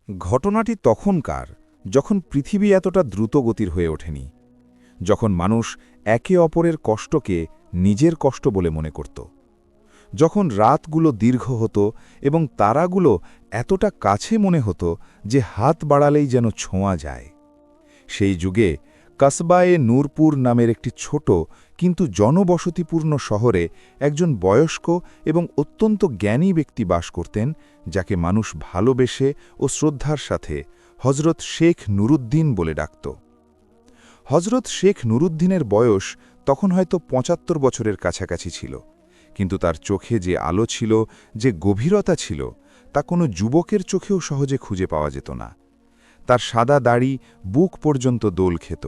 ঘটনাটি তখনকার, যখন পৃথিবী এতটা দ্রুতগতির হয়ে ওঠেনি, যখন মানুষ একে অপরের কষ্টকে নিজের কষ্ট বলে মনে করত, যখন রাতগুলো দীর্ঘ হতো এবং তারাগুলো এতটা কাছে মনে হতো যে হাত বাড়ালেই যেন ছোঁয়া যায়। সেই যুগে কসবায়ে নূরপুর নামের একটি ছোট কিন্তু জনবসতিপূর্ণ শহরে একজন বয়স্ক এবং অত্যন্ত জ্ঞানী ব্যক্তি বাস করতেন, যাকে মানুষ ভালোবেসে ও শ্রদ্ধার সাথে হজরত শেখ নুরুদ্দিন বলে ডাকত। হজরত শেখ নুরুদ্দিনের বয়স তখন হয়তো ৭৫ বছরের কাছাকাছি ছিল, কিন্তু তার চোখে যে আলো ছিল, যে গভীরতা ছিল, তা কোনো যুবকের চোখেও সহজে খুঁজে পাওয়া যেত না। তার সাদা দাড়ি বুক পর্যন্ত দোল খেত,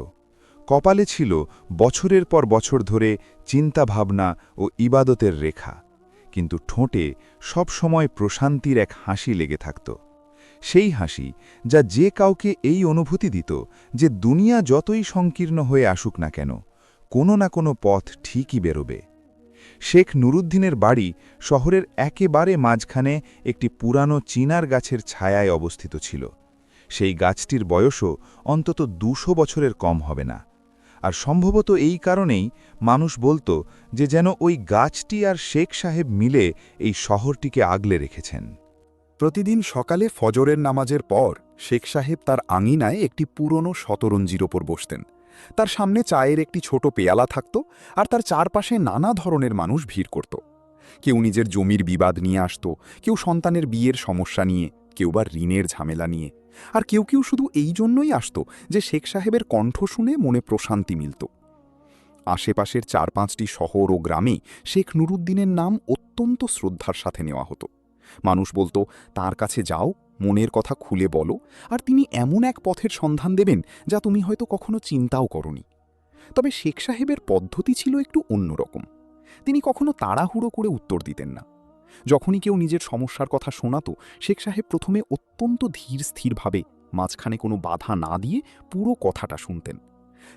কপালে ছিল বছরের পর বছর ধরে চিন্তাভাবনা ও ইবাদতের রেখা, কিন্তু ঠোঁটে সব সময় প্রশান্তির এক হাসি লেগে থাকত। সেই হাসি যা যে কাউকে এই অনুভূতি দিত যে দুনিয়া যতই সংকীর্ণ হয়ে আসুক না কেন, কোনো না কোনো পথ ঠিকই বেরোবে। শেখ নুরুদ্দিনের বাড়ি শহরের একেবারে মাঝখানে একটি পুরানো চিনার গাছের ছায়ায় অবস্থিত ছিল। সেই গাছটির বয়সও অন্তত ২০০ বছরের কম হবে না, আর সম্ভবত এই কারণেই মানুষ বলতো যে যেন ওই গাছটি আর শেখ সাহেব মিলে এই শহরটিকে আগলে রেখেছেন। প্রতিদিন সকালে ফজরের নামাজের পর শেখ সাহেব তার আঙিনায় একটি পুরনো শতরঞ্জির ওপর বসতেন। তার সামনে চায়ের একটি ছোট পেয়ালা থাকত, আর তার চারপাশে নানা ধরনের মানুষ ভিড় করত। কেউ নিজের জমির বিবাদ নিয়ে আসত, কেউ সন্তানের বিয়ের সমস্যা নিয়ে, কেউ বা ঋণের ঝামেলা নিয়ে, আর কেউ কেউ শুধু এই জন্যই আসত যে শেখ সাহেবের কণ্ঠ শুনে মনে প্রশান্তি মিলত। আশেপাশের ৪-৫টি শহর ও গ্রামে শেখ নুরুদ্দিনের নাম অত্যন্ত শ্রদ্ধার সাথে নেওয়া হতো। মানুষ বলতো, তার কাছে যাও, মনের কথা খুলে বলো, আর তিনি এমন এক পথের সন্ধান দেবেন যা তুমি হয়তো কখনো চিন্তাও করনি। তবে শেখ সাহেবের পদ্ধতি ছিল একটু অন্যরকম। তিনি কখনো তাড়াহুড়ো করে উত্তর দিতেন না। যখনই কেউ নিজের সমস্যার কথা শোনাতো, শেখ সাহেব প্রথমে অত্যন্ত ধীর স্থিরভাবে, মাঝখানে কোনো বাধা না দিয়ে পুরো কথাটা শুনতেন।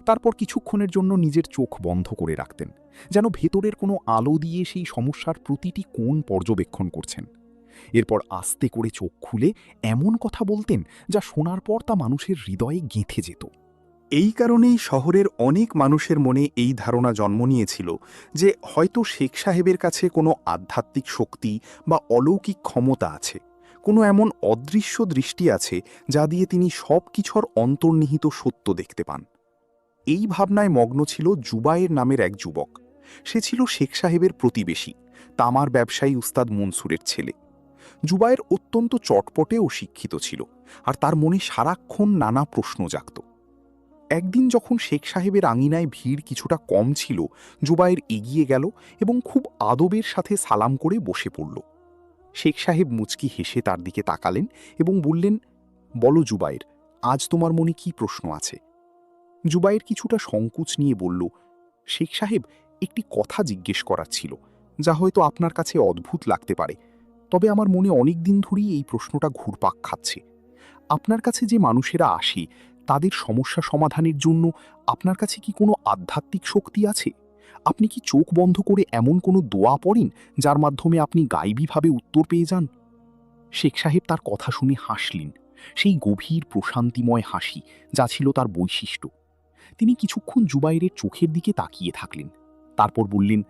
তারপর কিছুক্ষণের জন্য নিজের চোখ বন্ধ করে রাখতেন, যেন ভেতরের কোনো আলো দিয়ে সেই সমস্যার প্রতিটি কোণ পর্যবেক্ষণ করছেন। এরপর আস্তে করে চোখ খুলে এমন কথা বলতেন যা শোনার পর তা মানুষের হৃদয়ে গেঁথে যেত। এই কারণেই শহরের অনেক মানুষের মনে এই ধারণা জন্ম নিয়েছিল যে হয়তো শেখ সাহেবের কাছে কোনো আধ্যাত্মিক শক্তি বা অলৌকিক ক্ষমতা আছে, কোনো এমন অদৃশ্য দৃষ্টি আছে যা দিয়ে তিনি সব কিছুর অন্তর্নিহিত সত্য দেখতে পান। এই ভাবনায় মগ্ন ছিল জুবায়ের নামের এক যুবক। সে ছিল শেখ সাহেবের প্রতিবেশী, তামার ব্যবসায়ী উস্তাদ মনসুরের ছেলে। জুবায়ের অত্যন্ত চটপটে ও শিক্ষিত ছিল, আর তার মনে সারাক্ষণ নানা প্রশ্ন জাগত। একদিন যখন শেখ সাহেবের আঙিনায় ভিড় কিছুটা কম ছিল, জুবায়ের এগিয়ে গেল এবং খুব আদবের সাথে সালাম করে বসে পড়ল। শেখ সাহেব মুচকি হেসে তার দিকে তাকালেন এবং বললেন, বলো জুবায়ের, আজ তোমার মনে কি প্রশ্ন আছে? জুবায়ের কিছুটা সংকোচ নিয়ে বলল, শেখ সাহেব, একটি কথা জিজ্ঞেস করার ছিল, যা হয়তো আপনার কাছে অদ্ভুত লাগতে পারে, তবে আমার মনে অনেক দিন ধরেই এই প্রশ্নটা ঘুরপাক খাচ্ছে। আপনার কাছে যে মানুষেরা আসে, তাদের সমস্যা সমাধানের জন্য আপনার কাছে কি কোনো আধ্যাত্মিক শক্তি আছে? আপনি কি চোখ বন্ধ করে এমন কোনো দোয়া পড়েন যার মাধ্যমে আপনি গাইবীভাবে উত্তর পেয়ে যান? শেখ সাহেব তার কথা শুনে হাসলেন, সেই গভীর প্রশান্তিময় হাসি যা ছিল তার বৈশিষ্ট্য। তিনি কিছুক্ষণ জুবাইরের চোখের দিকে তাকিয়ে থাকলেন, তারপর বললেন,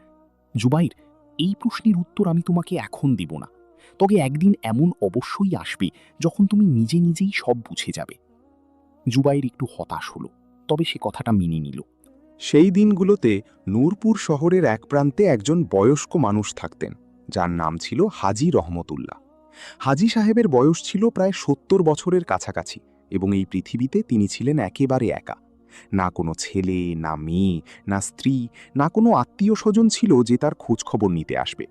জুবাইর, এই প্রশ্নের উত্তর আমি তোমাকে এখন দিব না, তবে একদিন এমন অবশ্যই আসবে যখন তুমি নিজে নিজেই সব বুঝে যাবে। জুবাইর একটু হতাশ হলো, তবে সে কথাটা মেনে নিল। সেই দিনগুলোতে নূরপুর শহরের এক প্রান্তে একজন বয়স্ক মানুষ থাকতেন, যার নাম ছিল হাজী রহমতুল্লাহ। হাজী সাহেবের বয়স ছিল প্রায় ৭০ বছরের কাছাকাছি, এবং এই পৃথিবীতে তিনি ছিলেন একেবারে একা। না কোনো ছেলে, না মেয়ে, না স্ত্রী, না কোনো আত্মীয় স্বজন ছিল যে তার খোঁজখবর নিতে আসবে।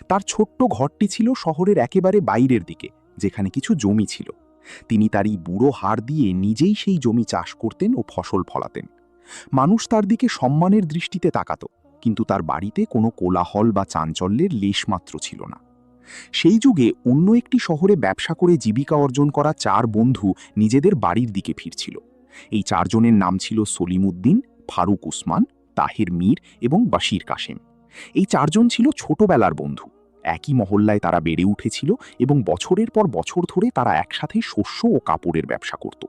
তার ছোট্ট ঘরটি ছিল শহরের একেবারে বাইরের দিকে, যেখানে কিছু জমি ছিল। তিনি তার এই বুড়ো হাড় দিয়ে নিজেই সেই জমি চাষ করতেন ও ফসল ফলাতেন। মানুষ তার দিকে সম্মানের দৃষ্টিতে তাকাত, কিন্তু তার বাড়িতে কোনো কোলাহল বা চাঞ্চল্যের লেশমাত্র ছিল না। সেই যুগে অন্য একটি শহরে ব্যবসা করে জীবিকা অর্জন করা ৪ বন্ধু নিজেদের বাড়ির দিকে ফিরছিল। এই ৪ জনের নাম ছিল সলিমউদ্দিন, ফারুক উসমান, তাহের মীর এবং বাশির কাশেম। এই ৪ জন ছিল ছোটবেলার বন্ধু। একই মহল্লায় তারা বেড়ে উঠেছিল এবং বছরের পর বছর ধরে তারা একসাথে শস্য ও কাপড়ের ব্যবসা করত।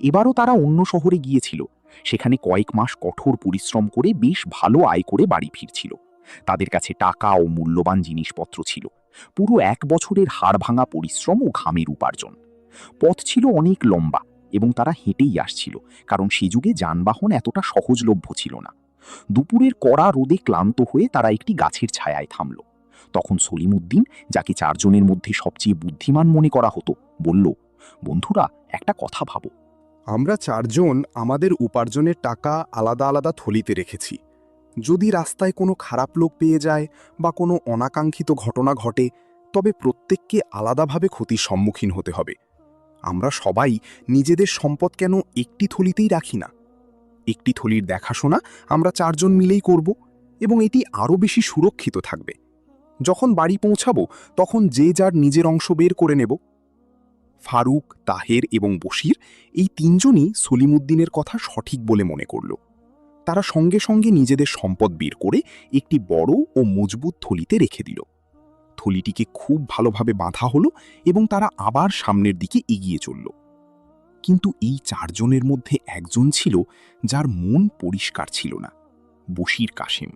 এবারও তারা অন্য শহরে গিয়েছিল। সেখানে কয়েক মাস কঠোর পরিশ্রম করে বেশ ভালো আয় করে বাড়ি ফিরছিল। তাদের কাছে টাকা ও মূল্যবান জিনিসপত্র ছিল। পুরো 1 বছরের হাড়ভাঙা পরিশ্রম ও ঘামের উপার্জন। পথ ছিল অনেক লম্বা এবং তারা হেঁটেই আসছিল, কারণ সে যুগে যানবাহন এতটা সহজলভ্য ছিল না। দুপুরের কড়া রোদে ক্লান্ত হয়ে তারা একটি গাছের ছায়ায় থামল। তখন সলিমুদ্দিন, যাকে 4 জনের মধ্যে সবচেয়ে বুদ্ধিমান মনে করা হতো, বলল, বন্ধুরা, একটা কথা ভাবো। আমরা 4 জন আমাদের উপার্জনের টাকা আলাদা আলাদা থলিতে রেখেছি। যদি রাস্তায় কোনো খারাপ লোক পেয়ে যায় বা কোনো অনাকাঙ্ক্ষিত ঘটনা ঘটে, তবে প্রত্যেককে আলাদাভাবে ক্ষতির সম্মুখীন হতে হবে। আমরা সবাই নিজেদের সম্পদ কেন একটি থলিতেই রাখি না? একটি থলির দেখাশোনা আমরা 4 জন মিলেই করব এবং এটি আরও বেশি সুরক্ষিত থাকবে। যখন বাড়ি পৌঁছাবো তখন যে যার নিজের অংশ বের করে নেব। ফারুক, তাহের এবং বশির এই 3 জনই সলিমুদ্দিনের কথা সঠিক বলে মনে করল। তারা সঙ্গে সঙ্গে নিজেদের সম্পদ বের করে একটি বড় ও মজবুত থলিতে রেখে দিল। থলিটিকে খুব ভালোভাবে বাঁধা হলো এবং তারা আবার সামনের দিকে এগিয়ে চলল। কিন্তু এই 4 জনের মধ্যে একজন ছিল যার মন পরিষ্কার ছিল না, বশির কাশেম।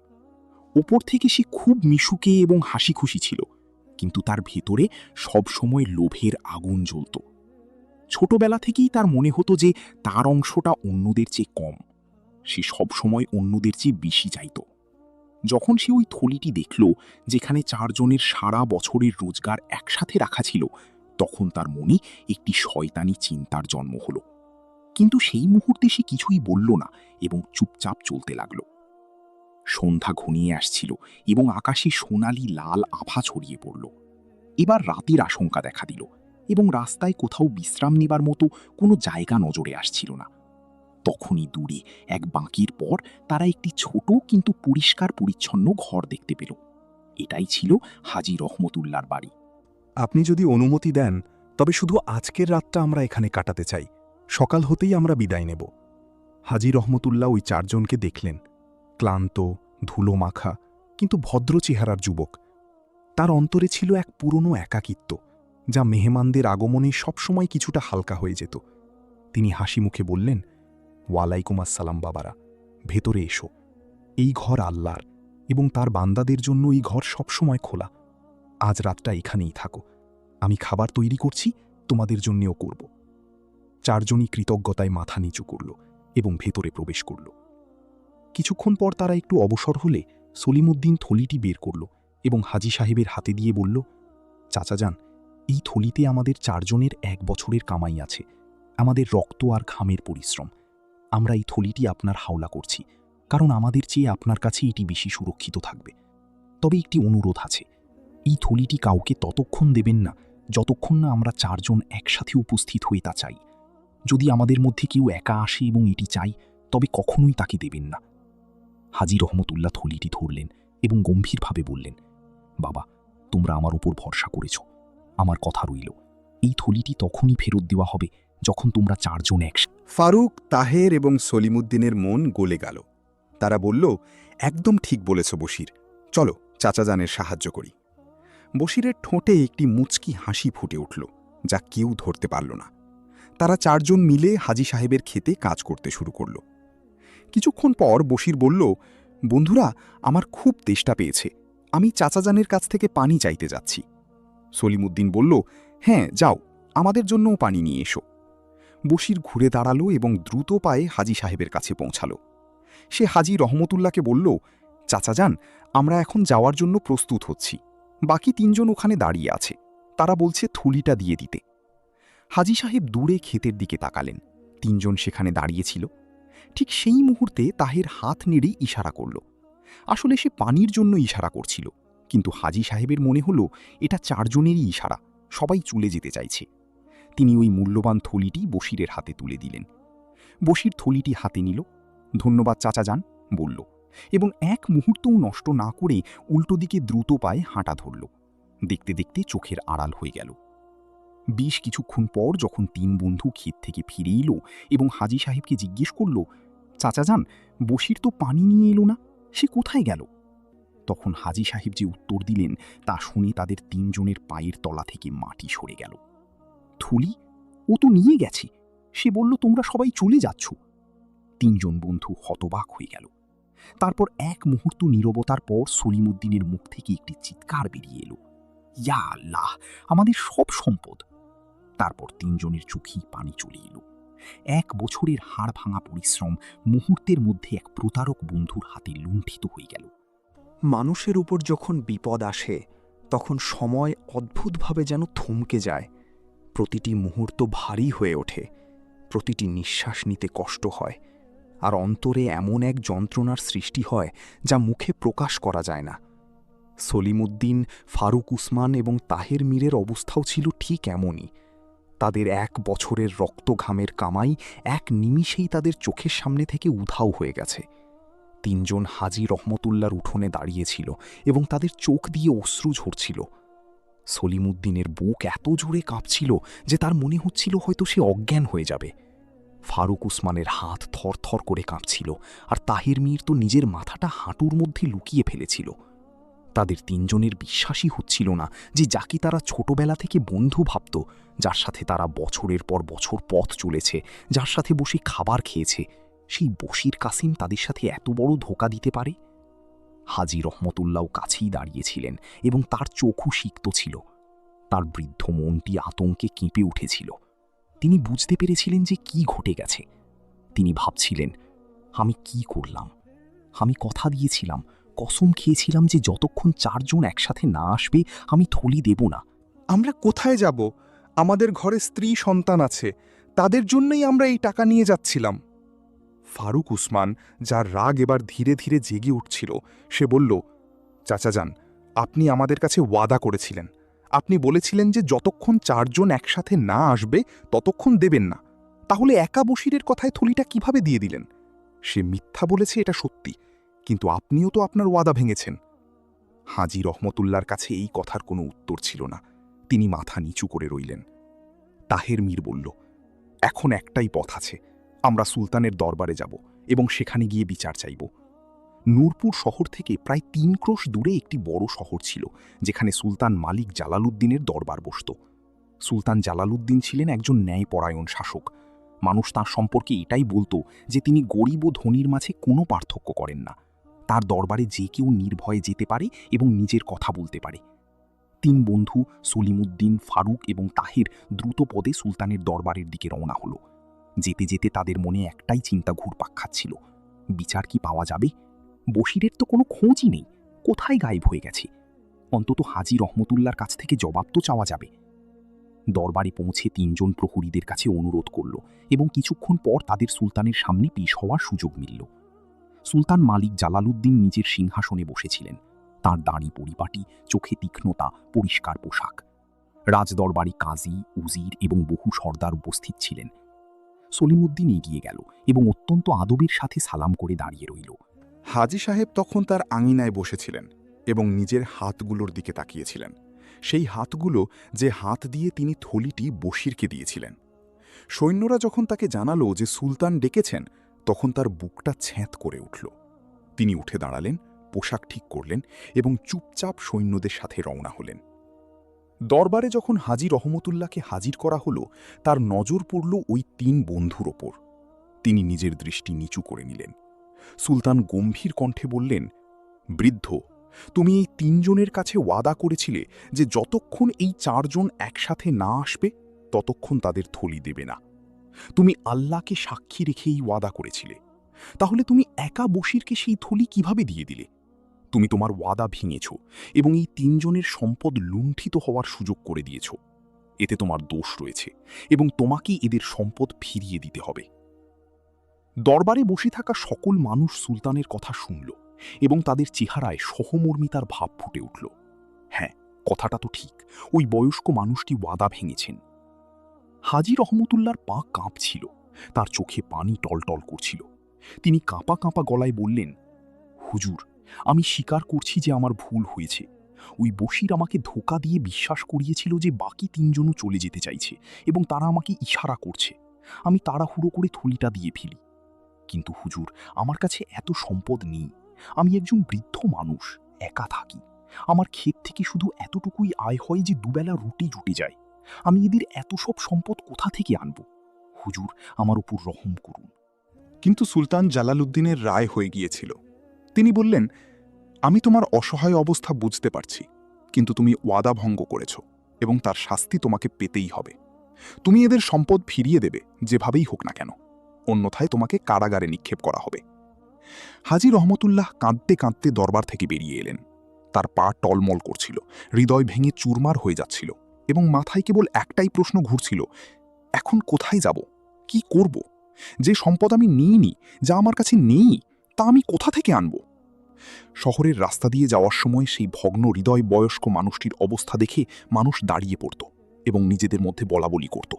ওপর থেকে সে খুব মিশুকে এবং হাসি খুশি ছিল, কিন্তু তার ভেতরে সবসময় লোভের আগুন জ্বলত। ছোটবেলা থেকেই তার মনে হতো যে তার অংশটা অন্যদের চেয়ে কম। সে সবসময় অন্যদের চেয়ে বেশি চাইত। যখন সে ওই থলিটি দেখল, যেখানে 4 জনের সারা বছরের রোজগার একসাথে রাখা ছিল, তখন তার মনে একটি শয়তানি চিন্তার জন্ম হলো। কিন্তু সেই মুহূর্তে সে কিছুই বলল না এবং চুপচাপ চলতে লাগল। সন্ধ্যা ঘনিয়ে আসছিল এবং আকাশে সোনালি লাল আভা ছড়িয়ে পড়ল। এবার রাতের আশঙ্কা দেখা দিল এবং রাস্তায় কোথাও বিশ্রাম নেবার মতো কোনো জায়গা নজরে আসছিল না। তখনই দূরে এক বাঁকির পর তারা একটি ছোট কিন্তু পরিষ্কার পরিচ্ছন্ন ঘর দেখতে পেল। এটাই ছিল হাজী রহমতুল্লাহর বাড়ি। আপনি যদি অনুমতি দেন, তবে শুধু আজকের রাতটা আমরা এখানে কাটাতে চাই। সকাল হতেই আমরা বিদায় নেব। হাজী রহমতুল্লাহ ওই 4 জনকে দেখলেন। ক্লান্ত, ধুলো মাখা, কিন্তু ভদ্র চেহারার যুবক। তার অন্তরে ছিল এক পুরনো একাকিত্ব, যা মেহমানদের আগমনে সবসময় কিছুটা হালকা হয়ে যেত। তিনি হাসি মুখে বললেন, ওয়ালাইকুম আসসালাম বাবারা, ভেতরে এসো। এই ঘর আল্লাহর এবং তার বান্দাদের জন্য এই ঘর সবসময় খোলা। আজ রাতটা এখানেই থাকো। আমি খাবার তৈরি করছি, তোমাদের জন্যেও করব। 4 জনই কৃতজ্ঞতায় মাথা নিচু করল এবং ভেতরে প্রবেশ করল। কিছুক্ষণ পর তারা একটু অবসর হলে সলিমুদ্দিন থলিটি বের করল এবং হাজী সাহেবের হাতে দিয়ে বলল, চাচাজান, এই থলিতে আমাদের 4 জনের 1 বছরের কামাই আছে, আমাদের রক্ত আর ঘামের পরিশ্রম। আমরা এই থলিটি আপনার হাওলা করছি, কারণ আমাদের চেয়ে আপনার কাছে এটি বেশি সুরক্ষিত থাকবে। তবে একটি অনুরোধ আছে, এই থলিটি কাউকে ততক্ষণ দেবেন না যতক্ষণ না আমরা 4 জন একসাথে উপস্থিত হয়ে তা চাই। যদি আমাদের মধ্যে কেউ একা আসে এবং এটি চাই, তবে কখনোই তাকে দেবেন না। হাজী রহমতুল্লাহ থলিটি ধরলেন এবং গম্ভীরভাবে বললেন, বাবা, তোমরা আমার উপর ভরসা করেছ। আমার কথা রইল, এই থলিটি তখনই ফেরত দেওয়া হবে যখন তোমরা 4 জন একসাথে। ফারুক, তাহের এবং সলিমুদ্দিনের মন গলে গেল। তারা বলল, একদম ঠিক বলেছ বশির, চলো চাচাজানের সাহায্য করি। বশিরের ঠোঁটে একটি মুচকি হাসি ফুটে উঠল, যা কেউ ধরতে পারল না। তারা 4 জন মিলে হাজী সাহেবের ক্ষেতে কাজ করতে শুরু করল। কিছুক্ষণ পর বশির বলল, বন্ধুরা, আমার খুব তেষ্টা পেয়েছে, আমি চাচাজানের কাছ থেকে পানি চাইতে যাচ্ছি। সলিমুদ্দিন বলল, হ্যাঁ যাও, আমাদের জন্যও পানি নিয়ে এসো। বশির ঘুরে দাঁড়ালো এবং দ্রুত পায়ে হাজী সাহেবের কাছে পৌঁছাল। সে হাজী রহমতুল্লাহকে বলল, চাচাজান, আমরা এখন যাওয়ার জন্য প্রস্তুত হচ্ছি। বাকি 3 জন ওখানে দাঁড়িয়ে আছে, তারা বলছে থলিটা দিয়ে দিতে। হাজী সাহেব দূরে ক্ষেতের দিকে তাকালেন। 3 জন সেখানে দাঁড়িয়েছিল। ঠিক সেই মুহূর্তে তাহের হাত নেড়েই ইশারা করল। আসলে সে পানির জন্য ইশারা করছিল, কিন্তু হাজী সাহেবের মনে হলো এটা 4 জনেরই ইশারা, সবাই চলে যেতে চাইছে। তিনি ওই মূল্যবান থলিটি বশিরের হাতে তুলে দিলেন। বশির থলিটি হাতে নিল। ধন্যবাদ চাচাজান, বলল, এবং এক মুহূর্তও নষ্ট না করে উল্টো দিকে দ্রুত পায়ে হাঁটা ধরল। দেখতে দেখতে চোখের আড়াল হয়ে গেল। বেশ কিছুক্ষণ পর যখন 3 বন্ধু ক্ষেত থেকে ফিরে এলো এবং হাজী সাহেবকে জিজ্ঞেস করল, চাচাজান, বশির তো পানি নিয়ে এলো না, সে কোথায় গেল? তখন হাজী সাহেব যে উত্তর দিলেন তা শুনে তাদের তিনজনের পায়ের তলা থেকে মাটি সরে গেল। থলি? ও তো নিয়ে গেছে। সে বলল তোমরা সবাই চলে যাচ্ছ। তিনজন বন্ধু হতবাক হয়ে গেল। তারপর এক মুহূর্ত নীরবতার পর সলিমুদ্দিনের মুখ থেকে একটি চিৎকার বেরিয়ে এলো, ইয়া আল্লাহ, আমাদের সব সম্পদ! তারপর তিনজনের চোখেই পানি চলে এলো। 1 বছরের হাড় ভাঙা পরিশ্রম মুহূর্তের মধ্যে এক প্রতারক বন্ধুর হাতে লুণ্ঠিত হয়ে গেল। মানুষের উপর যখন বিপদ আসে তখন সময় অদ্ভুতভাবে যেন থমকে যায়। প্রতিটি মুহূর্ত ভারী হয়ে ওঠে, প্রতিটি নিঃশ্বাস নিতে কষ্ট হয়, আর অন্তরে এমন এক যন্ত্রণার সৃষ্টি হয় যা মুখে প্রকাশ করা যায় না। সলিমুদ্দিন, ফারুক উসমান এবং তাহের মীরের অবস্থাও ছিল ঠিক এমনই। তাদের 1 বছরের রক্তঘামের কামাই এক নিমিষেই তাদের চোখের সামনে থেকে উধাও হয়ে গেছে। তিনজন হাজী রহমতুল্লাহর উঠোনে দাঁড়িয়েছিল এবং তাদের চোখ দিয়ে অশ্রু ঝরছিল। সলিমুদ্দিনের বুক এত জোরে কাঁপছিল যে তার মনে হচ্ছিল হয়তো সে অজ্ঞান হয়ে যাবে। ফারুক উসমানের হাত থরথর করে কাঁপছিল, আর তাহের মীর তো নিজের মাথাটা হাঁটুর মধ্যে লুকিয়ে ফেলেছিল। তাদের তিনজনের বিশ্বাসই হচ্ছিল না যে যাকে তারা ছোটবেলা থেকে বন্ধু ভাবত, যার সাথে তারা বছরের পর বছর পথ চলেছে, যার সাথে বসে খাবার খেয়েছে, সেই বশির কাসিম তাদের সাথে এত বড় ধোঁকা দিতে পারে। হাজী রহমতুল্লাহ কাছেই দাঁড়িয়েছিলেন এবং তার চোখও সিক্ত ছিল। তার বৃদ্ধ মনটি আতঙ্কে কেঁপে উঠেছিল। তিনি বুঝতে পেরেছিলেন যে কি ঘটে গেছে। তিনি ভাবছিলেন, আমি কি করলাম? আমি কথা দিয়েছিলাম, কসম খেয়েছিলাম যে যতক্ষণ 4 জন একসাথে না আসবে আমি থলি দেব না। আমরা কোথায় যাব? আমাদের ঘরে স্ত্রী সন্তান আছে, তাদের জন্যই আমরা এই টাকা নিয়ে যাচ্ছিলাম। ফারুক উসমান, যার রাগ এবার ধীরে ধীরে জেগে উঠছিল, সে বলল, চাচাজান, আপনি আমাদের কাছে ওয়াদা করেছিলেন। আপনি বলেছিলেন যে যতক্ষণ 4 জন একসাথে না আসবে ততক্ষণ দেবেন না। তাহলে একা বশিরের কথায় থলিটা কিভাবে দিয়ে দিলেন? সে মিথ্যা বলেছে, এটা সত্যি, কিন্তু আপনিও তো আপনার ওয়াদা ভেঙেছেন। হাজী রহমতুল্লার কাছে এই কথার কোনো উত্তর ছিল না। তিনি মাথা নিচু করে রইলেন। তাহের মীর বলল, এখন একটাই পথ আছে, আমরা সুলতানের দরবারে যাব এবং সেখানে গিয়ে বিচার চাইব। নূরপুর শহর থেকে প্রায় 3 ক্রোশ দূরে একটি বড় শহর ছিল, যেখানে সুলতান মালিক জালালউদ্দিনের দরবার বসত। সুলতান জালালউদ্দিন ছিলেন একজন ন্যায়পরায়ণ শাসক। মানুষ তাঁর সম্পর্কে এটাই বলতো যে তিনি গরিব ও ধনীর মাঝে কোনো পার্থক্য করেন না। তার দরবারে যে কেউ নির্ভয়ে যেতে পারে এবং নিজের কথা বলতে পারে। 3 বন্ধু সলিমুদ্দিন, ফারুক এবং তাহের দ্রুত পদে সুলতানের দরবারের দিকে রওনা হলো। যেতে যেতে তাদের মনে একটাই চিন্তা ঘুরপাক খাচ্ছিল, বিচার কি পাওয়া যাবে? বশিরের তো কোনো খোঁজই নেই, কোথায় গায়েব হয়ে গেছে? অন্তত হাজী রহমতুল্লার কাছ থেকে জবাব তো চাওয়া যাবে। দরবারে পৌঁছে 3 জন প্রহরীদের কাছে অনুরোধ করল এবং কিছুক্ষণ পর তাদের সুলতানের সামনে পেশ হওয়ার সুযোগ মিলল। সুলতান মালিক জালালউদ্দিন নিজের সিংহাসনে বসেছিলেন। তাঁর দাড়ি পরিপাটি, চোখে তীক্ষ্ণতা, পরিষ্কার পোশাক। রাজদরবারে কাজী, উজির এবং বহু সর্দার উপস্থিত ছিলেন। সলিমুদ্দিন এগিয়ে গেল এবং অত্যন্ত আদবের সাথে সালাম করে দাঁড়িয়ে রইল। হাজী সাহেব তখন তার আঙিনায় বসেছিলেন এবং নিজের হাতগুলোর দিকে তাকিয়েছিলেন, সেই হাতগুলো যে হাত দিয়ে তিনি থলিটি বশিরকে দিয়েছিলেন। সৈন্যরা যখন তাকে জানালো যে সুলতান ডেকেছেন, তখন তার বুকটা ছ্যাঁত করে উঠল। তিনি উঠে দাঁড়ালেন, পোশাক ঠিক করলেন এবং চুপচাপ সৈন্যদের সাথে রওনা হলেন। দরবারে যখন হাজী রহমতুল্লাহকে হাজির করা হলো, তার নজর পড়ল ওই 3 বন্ধুর ওপর। তিনি নিজের দৃষ্টি নিচু করে নিলেন। সুলতান গম্ভীর কণ্ঠে বললেন, বৃদ্ধ, তুমি এই 3 জনের কাছে ওয়াদা করেছিলে যে যতক্ষণ এই 4 জন একসাথে না আসবে ততক্ষণ তাদের থলি দেবে না। তুমি আল্লাহকে সাক্ষী রেখে এই ওয়াদা করেছিলে, তাহলে তুমি একা বশিরকে সেই থলি কিভাবে দিয়ে দিলে? তুমি তোমার ওয়াদা ভেঙেছ এবং এই 3 জনের সম্পদ লুণ্ঠিত হওয়ার সুযোগ করে দিয়েছ। এতে তোমার দোষ রয়েছে এবং তোমাকেই এদের সম্পদ ফিরিয়ে দিতে হবে। দরবারে বসে থাকা সকল মানুষ সুলতানের কথা শুনল এবং তাদের চেহারায় সহমর্মিতার ভাব ফুটে উঠল। হ্যাঁ, কথাটা তো ঠিক, ওই বয়স্ক মানুষটি ওয়াদা ভেঙেছেন। হাজী রহমতুল্লাহর পা কাঁপছিল, তার চোখে পানি টলটল করছিল। তিনি কাঁপা কাঁপা গলায় বললেন, হুজুর, আমি স্বীকার করছি যে আমার ভুল হয়েছে। ওই বশির আমাকে ধোঁকা দিয়ে বিশ্বাস করিয়েছিল যে বাকি 3 জনও চলে যেতে চাইছে এবং তারা আমাকে ইশারা করছে। আমি তাড়াহুড়ো করে থলিটা দিয়ে ফেলি। কিন্তু হুজুর, আমার কাছে এত সম্পদ নেই। আমি একজন বৃদ্ধ মানুষ, একা থাকি। আমার ক্ষেত থেকে শুধু এতটুকুই আয় হয় যে দুবেলা রুটি জুটে যায়। আমি এদের এত সব সম্পদ কোথা থেকে আনব? হুজুর, আমার উপর রহম করুন। কিন্তু সুলতান জালালউদ্দিনের রায় হয়ে গিয়েছিল। তিনি বললেন, আমি তোমার অসহায় অবস্থা বুঝতে পারছি, কিন্তু তুমি ওয়াদা ভঙ্গ করেছ এবং তার শাস্তি তোমাকে পেতেই হবে। তুমি এদের সম্পদ ফিরিয়ে দেবে যেভাবেই হোক না কেন, অন্যথায় তোমাকে কারাগারে নিক্ষেপ করা হবে। হাজী রহমতুল্লাহ কাঁদতে কাঁদতে দরবার থেকে বেরিয়ে এলেন। তার পা টলমল করছিল, হৃদয় ভেঙে চুরমার হয়ে যাচ্ছিল এবং মাথায় কেবল একটাই প্রশ্ন ঘুরছিল, এখন কোথায় যাব, কি করব? যে সম্পদ আমি নিইনি, যা আমার কাছে নেই, তা আমি কোথা থেকে আনব? শহরের রাস্তা দিয়ে যাওয়ার সময় সেই ভগ্ন হৃদয় বয়স্ক মানুষটির অবস্থা দেখে মানুষ দাঁড়িয়ে পড়ত এবং নিজেদের মধ্যে বলাবলি করত।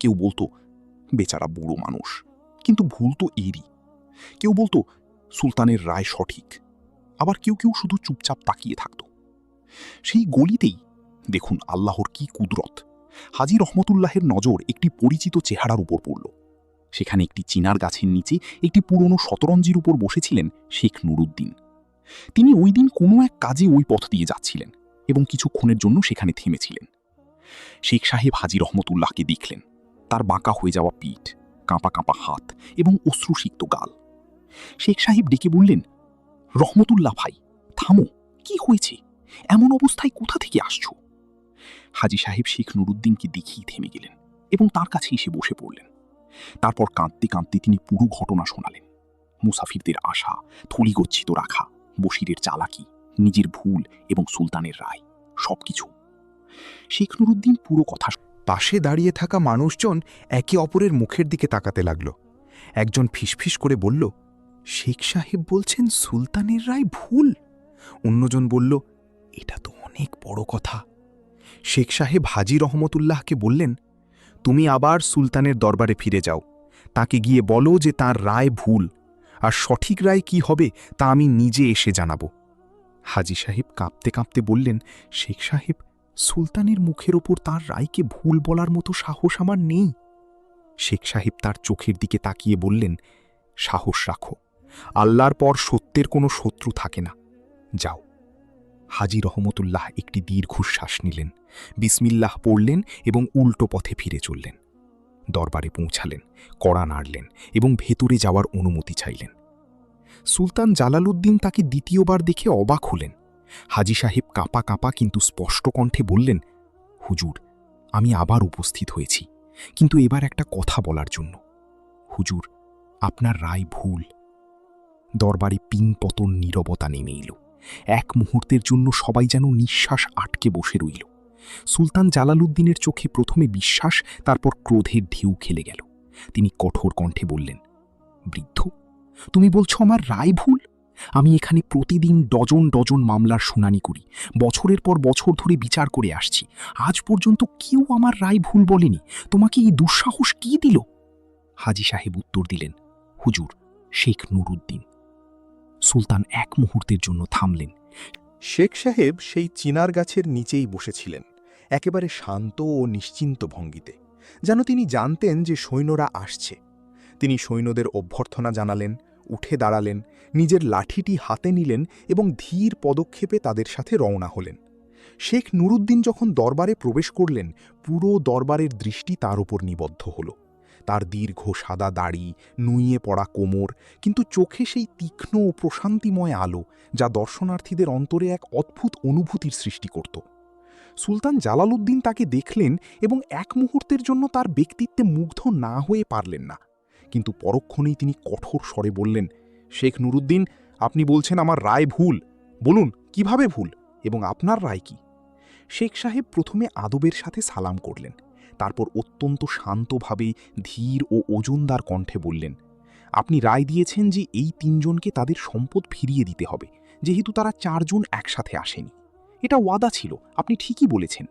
কেউ বলতো, বেচারা বুড়ো মানুষ, কিন্তু ভুল তো এরই। কেউ বলতো, সুলতানের রায় সঠিক। আবার কেউ কেউ শুধু চুপচাপ তাকিয়ে থাকত। সেই গলিতেই দেখুন আল্লাহর কি কুদরত, হাজী রহমতুল্লাহের নজর একটি পরিচিত চেহারার উপর পড়ল। সেখানে একটি চিনার গাছের নিচে একটি পুরনো শতরঞ্জির উপর বসেছিলেন শেখ নুরুদ্দিন। তিনি ওই দিন কোনো এক কাজে ওই পথ দিয়ে যাচ্ছিলেন এবং কিছুক্ষণের জন্য সেখানে থেমেছিলেন। শেখ সাহেব হাজী রহমতুল্লাহকে দেখলেন। তার বাঁকা হয়ে যাওয়া পিঠ, কাঁপা কাঁপা হাত এবং অশ্রুসিক্ত গাল। শেখ সাহেব ডেকে বললেন, রহমতুল্লাহ ভাই, থামো, কি হয়েছে? এমন অবস্থায় কোথা থেকে আসছো? হাজী সাহেব শেখ নুরুদ্দিনকে দেখেই থেমে গেলেন এবং তার কাছে এসে বসে পড়লেন। তারপর কাঁদতে কাঁদতে তিনি পুরো ঘটনা শোনালেন। মুসাফিরদের আশা, থলিগচ্ছিত রাখা, বশিরের চালাকি, নিজের ভুল এবং সুলতানের রায়, সবকিছু। শেখ নুরুদ্দিন পুরো কথা পাশে দাঁড়িয়ে থাকা মানুষজন একে অপরের মুখের দিকে তাকাতে লাগল। একজন ফিসফিস করে বলল, শেখ সাহেব বলছেন সুলতানের রায় ভুল। অন্যজন বলল, এটা তো অনেক বড় কথা। শেখ সাহেব হাজী রহমতুল্লাহকে বললেন, তুমি আবার সুলতানের দরবারে ফিরে যাও, তাকে গিয়ে বলো যে তার রায় ভুল, আর সঠিক রায় কি হবে তা আমি নিজে এসে জানাব। হাজী সাহেব কাঁপতে কাঁপতে বললেন, শেখ সাহেব, সুলতানের মুখের ওপর তার রায়কে ভুল বলার মতো সাহস আমার নেই। শেখ সাহেব তার চোখের দিকে তাকিয়ে বললেন, সাহস রাখো, আল্লাহর পর সত্যের কোনো শত্রু থাকে না, যাও। হাজী রহমতুল্লাহ একটি দীর্ঘশ্বাস নিলেন, বিসমিল্লাহ পড়লেন এবং উল্টো পথে ফিরে চললেন। দরবারে পৌঁছালেন, কড়া নাড়লেন এবং ভেতরে যাওয়ার অনুমতি চাইলেন। সুলতান জালালউদ্দিন তাকে দ্বিতীয়বার দেখে অবাক হলেন। হাজী সাহেব কাঁপা কাঁপা কিন্তু স্পষ্ট কণ্ঠে বললেন, হুজুর, আমি আবার উপস্থিত হয়েছি, কিন্তু এবার একটা কথা বলার জন্য। হুজুর, আপনার রায় ভুল। দরবারে পিন পতন নীরবতা নেমে এল। এক মুহূর্তের জন্য সবাই যেন নিঃশ্বাস আটকে বসে রইল। সুলতান জালালউদ্দিনের চোখে প্রথমে বিশ্বাস, তারপর ক্রোধের ঢেউ খেলে গেল। তিনি কঠোর কণ্ঠে বললেন, বৃদ্ধ, তুমি বলছো আমার রায় ভুল? আমি এখানে প্রতিদিন ডজন ডজন মামলার শুনানি করি, বছরের পর বছর ধরে বিচার করে আসছি, আজ পর্যন্ত কেউ আমার রায় ভুল বলেনি। তোমাকে এই দুঃসাহস কি দিল? হাজী সাহেব উত্তর দিলেন, হুজুর, শেখ নুরুদ্দিন। সুলতান এক মুহূর্তের জন্য থামলেন। শেখ সাহেব সেই চিনার গাছের নিচেই বসেছিলেন, একেবারে শান্ত ও নিশ্চিন্ত ভঙ্গিতে, যেন তিনি জানতেন যে সৈন্যরা আসছে। তিনি সৈন্যদের অভ্যর্থনা জানালেন, উঠে দাঁড়ালেন, নিজের লাঠিটি হাতে নিলেন এবং ধীর পদক্ষেপে তাদের সাথে রওনা হলেন। শেখ নুরুদ্দিন যখন দরবারে প্রবেশ করলেন, পুরো দরবারের দৃষ্টি তার উপর নিবদ্ধ হল। তার দীর্ঘ সাদা দাড়ি, নুইয়ে পড়া কোমর, কিন্তু চোখে সেই তীক্ষ্ণ ও প্রশান্তিময় আলো, যা দর্শনার্থীদের অন্তরে এক অদ্ভুত অনুভূতির সৃষ্টি করত। সুলতান জালালউদ্দিন তাকে দেখলেন এবং এক মুহূর্তের জন্য তার ব্যক্তিত্বে মুগ্ধ না হয়ে পারলেন না, কিন্তু পরক্ষণেই তিনি কঠোর স্বরে বললেন, শেখ নুরুদ্দিন, আপনি বলছেন আমার রায় ভুল। বলুন, কিভাবে ভুল এবং আপনার রায় কি? শেখ সাহেব প্রথমে আদবের সাথে সালাম করলেন, তারপর অত্যন্ত শান্তভাবে ধীর ও ওজনদার কণ্ঠে বললেন, আপনি রায় দিয়েছেন যে এই তিনজনকে তাদের সম্পদ ফিরিয়ে দিতে হবে, যেহেতু তারা চারজন একসাথে আসেনি। এটা ওয়াদা ছিল, আপনি ঠিকই বলেছেন।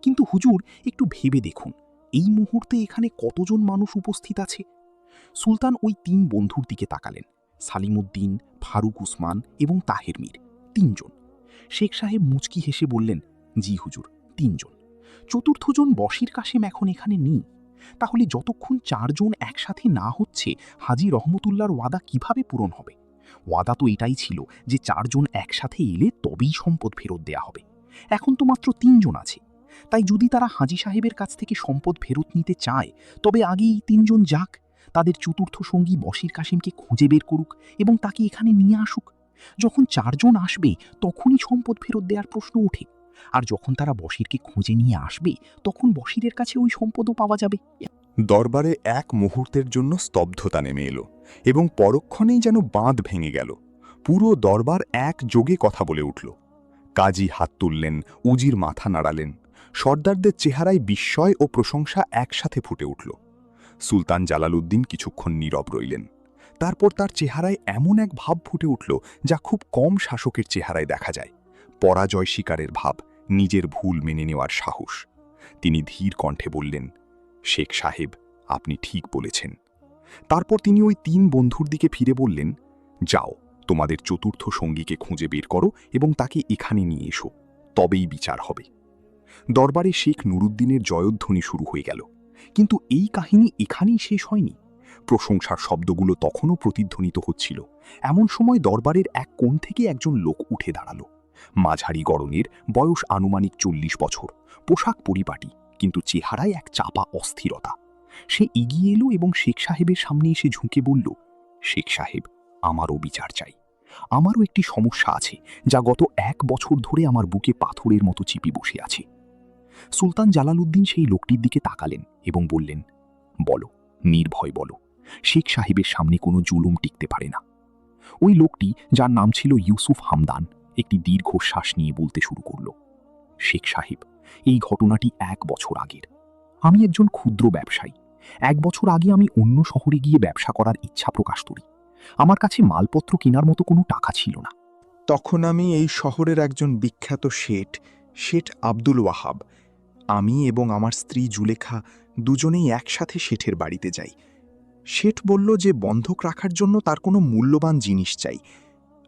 কিন্তু হুজুর, একটু ভেবে দেখুন, এই মুহূর্তে এখানে কতজন মানুষ উপস্থিত আছে? সুলতান ওই তিন বন্ধুর দিকে তাকালেন, সালিমউদ্দিন, ফারুক উসমান এবং তাহের মীর, তিনজন। শেখ সাহেব মুচকি হেসে বললেন, জি হুজুর, তিনজন। চতুর্থজন বশির কাশেম এখন এখানে নেই। তাহলে যতক্ষণ চারজন একসাথে না হচ্ছে, হাজী রহমতুল্লাহর ওয়াদা কিভাবে পূরণ হবে? ওয়াদা তো এটাই ছিল যে 4 জন একসাথে এলে তবেই সম্পদ ফেরত দেয়া হবে। এখন তো মাত্র 3 জন আছে, তাই যদি তারা হাজী সাহেবের কাছ থেকে সম্পদ ফেরত নিতে চায় তবে আগেই 3 জন যাক, তাদের চতুর্থ সঙ্গী বশির কাসিমকে খুঁজে বের করুক এবং তাকে এখানে নিয়ে আসুক। যখন 4 জন আসবে তখনই সম্পদ ফেরত দেওয়ার প্রশ্ন ওঠে, আর যখন তারা বশিরকে খুঁজে নিয়ে আসবে তখন বশিরের কাছে ওই সম্পদও পাওয়া যাবে। দরবারে এক মুহূর্তের জন্য স্তব্ধতা নেমে এলো এবং পরক্ষণেই যেন বাঁধ ভেঙে গেল। পুরো দরবার এক যোগে কথা বলে উঠল। কাজী হাত তুললেন, উজির মাথা নাড়ালেন, সর্দারদের চেহারায় বিস্ময় ও প্রশংসা একসাথে ফুটে উঠল। সুলতান জালালউদ্দিন কিছুক্ষণ নীরব রইলেন। তারপর তার চেহারায় এমন এক ভাব ফুটে উঠল যা খুব কম শাসকের চেহারায় দেখা যায়, পরাজয় স্বীকারের ভাব, নিজের ভুল মেনে নেওয়ার সাহস। তিনি ধীর কণ্ঠে বললেন, শেখ সাহেব, আপনি ঠিক বলেছেন। তারপর তিনি ওই 3 বন্ধুর দিকে ফিরে বললেন, যাও, তোমাদের চতুর্থ সঙ্গীকে খুঁজে বের করো এবং তাকে এখানে নিয়ে এসো, তবেই বিচার হবে। দরবারে শেখ নুরুদ্দিনের জয়ধ্বনি শুরু হয়ে গেল। কিন্তু এই কাহিনী এখানেই শেষ হয়নি। প্রশংসার শব্দগুলো তখনও প্রতিধ্বনিত হচ্ছিল। এমন সময় দরবারের এক কোণ থেকে একজন লোক উঠে দাঁড়ালো। মাঝারি গড়নের, বয়স আনুমানিক 40 বছর, পোশাক পরিপাটি, কিন্তু চেহারায় এক চাপা অস্থিরতা। সে এগিয়ে এলো এবং শেখ সাহেবের সামনে এসে ঝুঁকে বলল, শেখ সাহেব, আমারও বিচার চাই। আমারও একটি সমস্যা আছে যা গত 1 বছর ধরে আমার বুকে পাথরের মতো চিপে বসে আছে। সুলতান জালালউদ্দিন সেই লোকটির দিকে তাকালেন এবং বললেন, বলো, নির্ভয় বলো, শেখ সাহেবের সামনে কোনো জুলুম টিকতে পারে না। ওই লোকটি, যার নাম ছিল ইউসুফ হামদান, একটি দীর্ঘশ্বাস নিয়ে বলতে শুরু করল, শেখ সাহেব, এই ঘটনাটি 1 বছর আগের। আমি একজন ক্ষুদ্র ব্যবসায়ী। 1 বছর আগে আমি অন্য শহরে গিয়ে ব্যবসা করার ইচ্ছা প্রকাশ করি। আমার কাছে মালপত্র কেনার মতো কোনো টাকা ছিল না। তখন আমি এই শহরের একজন বিখ্যাত শেঠ আব্দুল ওয়াহাব, আমি এবং আমার স্ত্রী জুলেখা দুজনেই একসাথে শেঠের বাড়িতে যাই। শেঠ বলল যে বন্ধক রাখার জন্য তার কোনো মূল্যবান জিনিস চাই।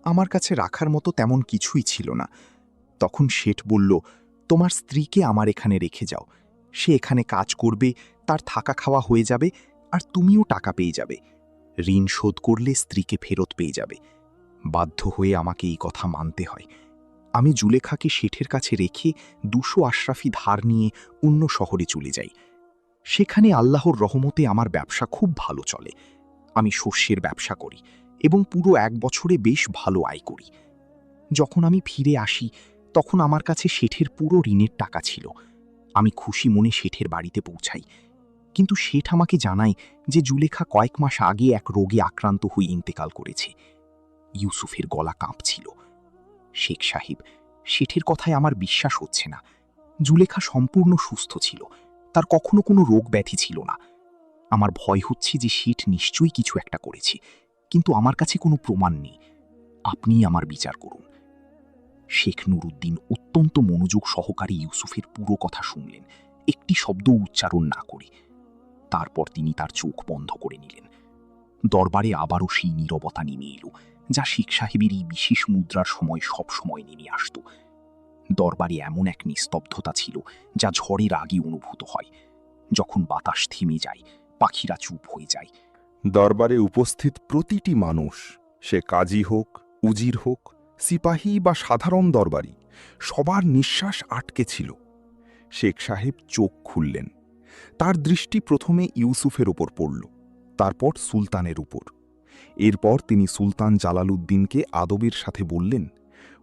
আমার কাছে রাখার মতো তেমন কিছুই ছিল না। তখন শেঠ বলল, তোমার স্ত্রীকে আমার এখানে রেখে যাও, সে এখানে কাজ করবে, তার থাকা খাওয়া হয়ে যাবে, আর তুমিও টাকা পেয়ে যাবে। ঋণ শোধ করলে স্ত্রীকে ফেরত পেয়ে যাবে। বাধ্য হয়ে আমাকে এই কথা মানতে হয়। আমি জুলেখাকে শেঠের কাছে রেখে 200 আশরাফি ধার নিয়ে অন্য শহরে চলে যাই। সেখানে আল্লাহর রহমতে আমার ব্যবসা খুব ভালো চলে। আমি শস্যের ব্যবসা করি এবং পুরো 1 বছরে বেশ ভালো আয় করি। যখন আমি ফিরে আসি তখন আমার কাছে শেঠের পুরো ঋণের টাকা ছিল। আমি খুশি মনে শেঠের বাড়িতে পৌঁছাই, কিন্তু শেঠ আমাকে জানায় যে জুলেখা কয়েক মাস আগে এক রোগে আক্রান্ত হয়ে ইন্তেকাল করেছে। ইউসুফের গলা কাঁপছিল। শেখ সাহেব, শেঠের কথায় আমার বিশ্বাস হচ্ছে না। জুলেখা সম্পূর্ণ সুস্থ ছিল, তার কখনো কোনো রোগ ব্যাধি ছিল না। আমার ভয় হচ্ছে যে শেঠ নিশ্চয়ই কিছু একটা করেছে, কিন্তু আমার কাছে কোনো প্রমাণ নেই। আপনিই আমার বিচার করুন। শেখ নুরুদ্দিন অত্যন্ত মনোযোগ সহকারে ইউসুফের পুরো কথা শুনলেন, একটি শব্দ উচ্চারণ না করে। তারপর তিনি তার চোখ বন্ধ করে নিলেন। দরবারে আবারও সেই নীরবতা নেমে এলো, যা শেখ সাহেবের এই বিশেষ মুদ্রার সময় সব সময় নেমে আসত। দরবারে এমন এক নিস্তব্ধতা ছিল যা ঝড়ের আগে অনুভূত হয়। যখন বাতাস থেমে যায়, পাখিরা চুপ হয়ে যায়। দরবারে উপস্থিত প্রতিটি মানুষ, সে কাজী হোক, উজির হোক, সিপাহী বা সাধারণ দরবারি, সবার নিঃশ্বাস আটকে ছিল। শেখ সাহেব চোখ খুললেন। তার দৃষ্টি প্রথমে ইউসুফের ওপর পড়ল, তারপর সুলতানের উপর। এরপর তিনি সুলতান জালালউদ্দিনকে আদবের সাথে বললেন,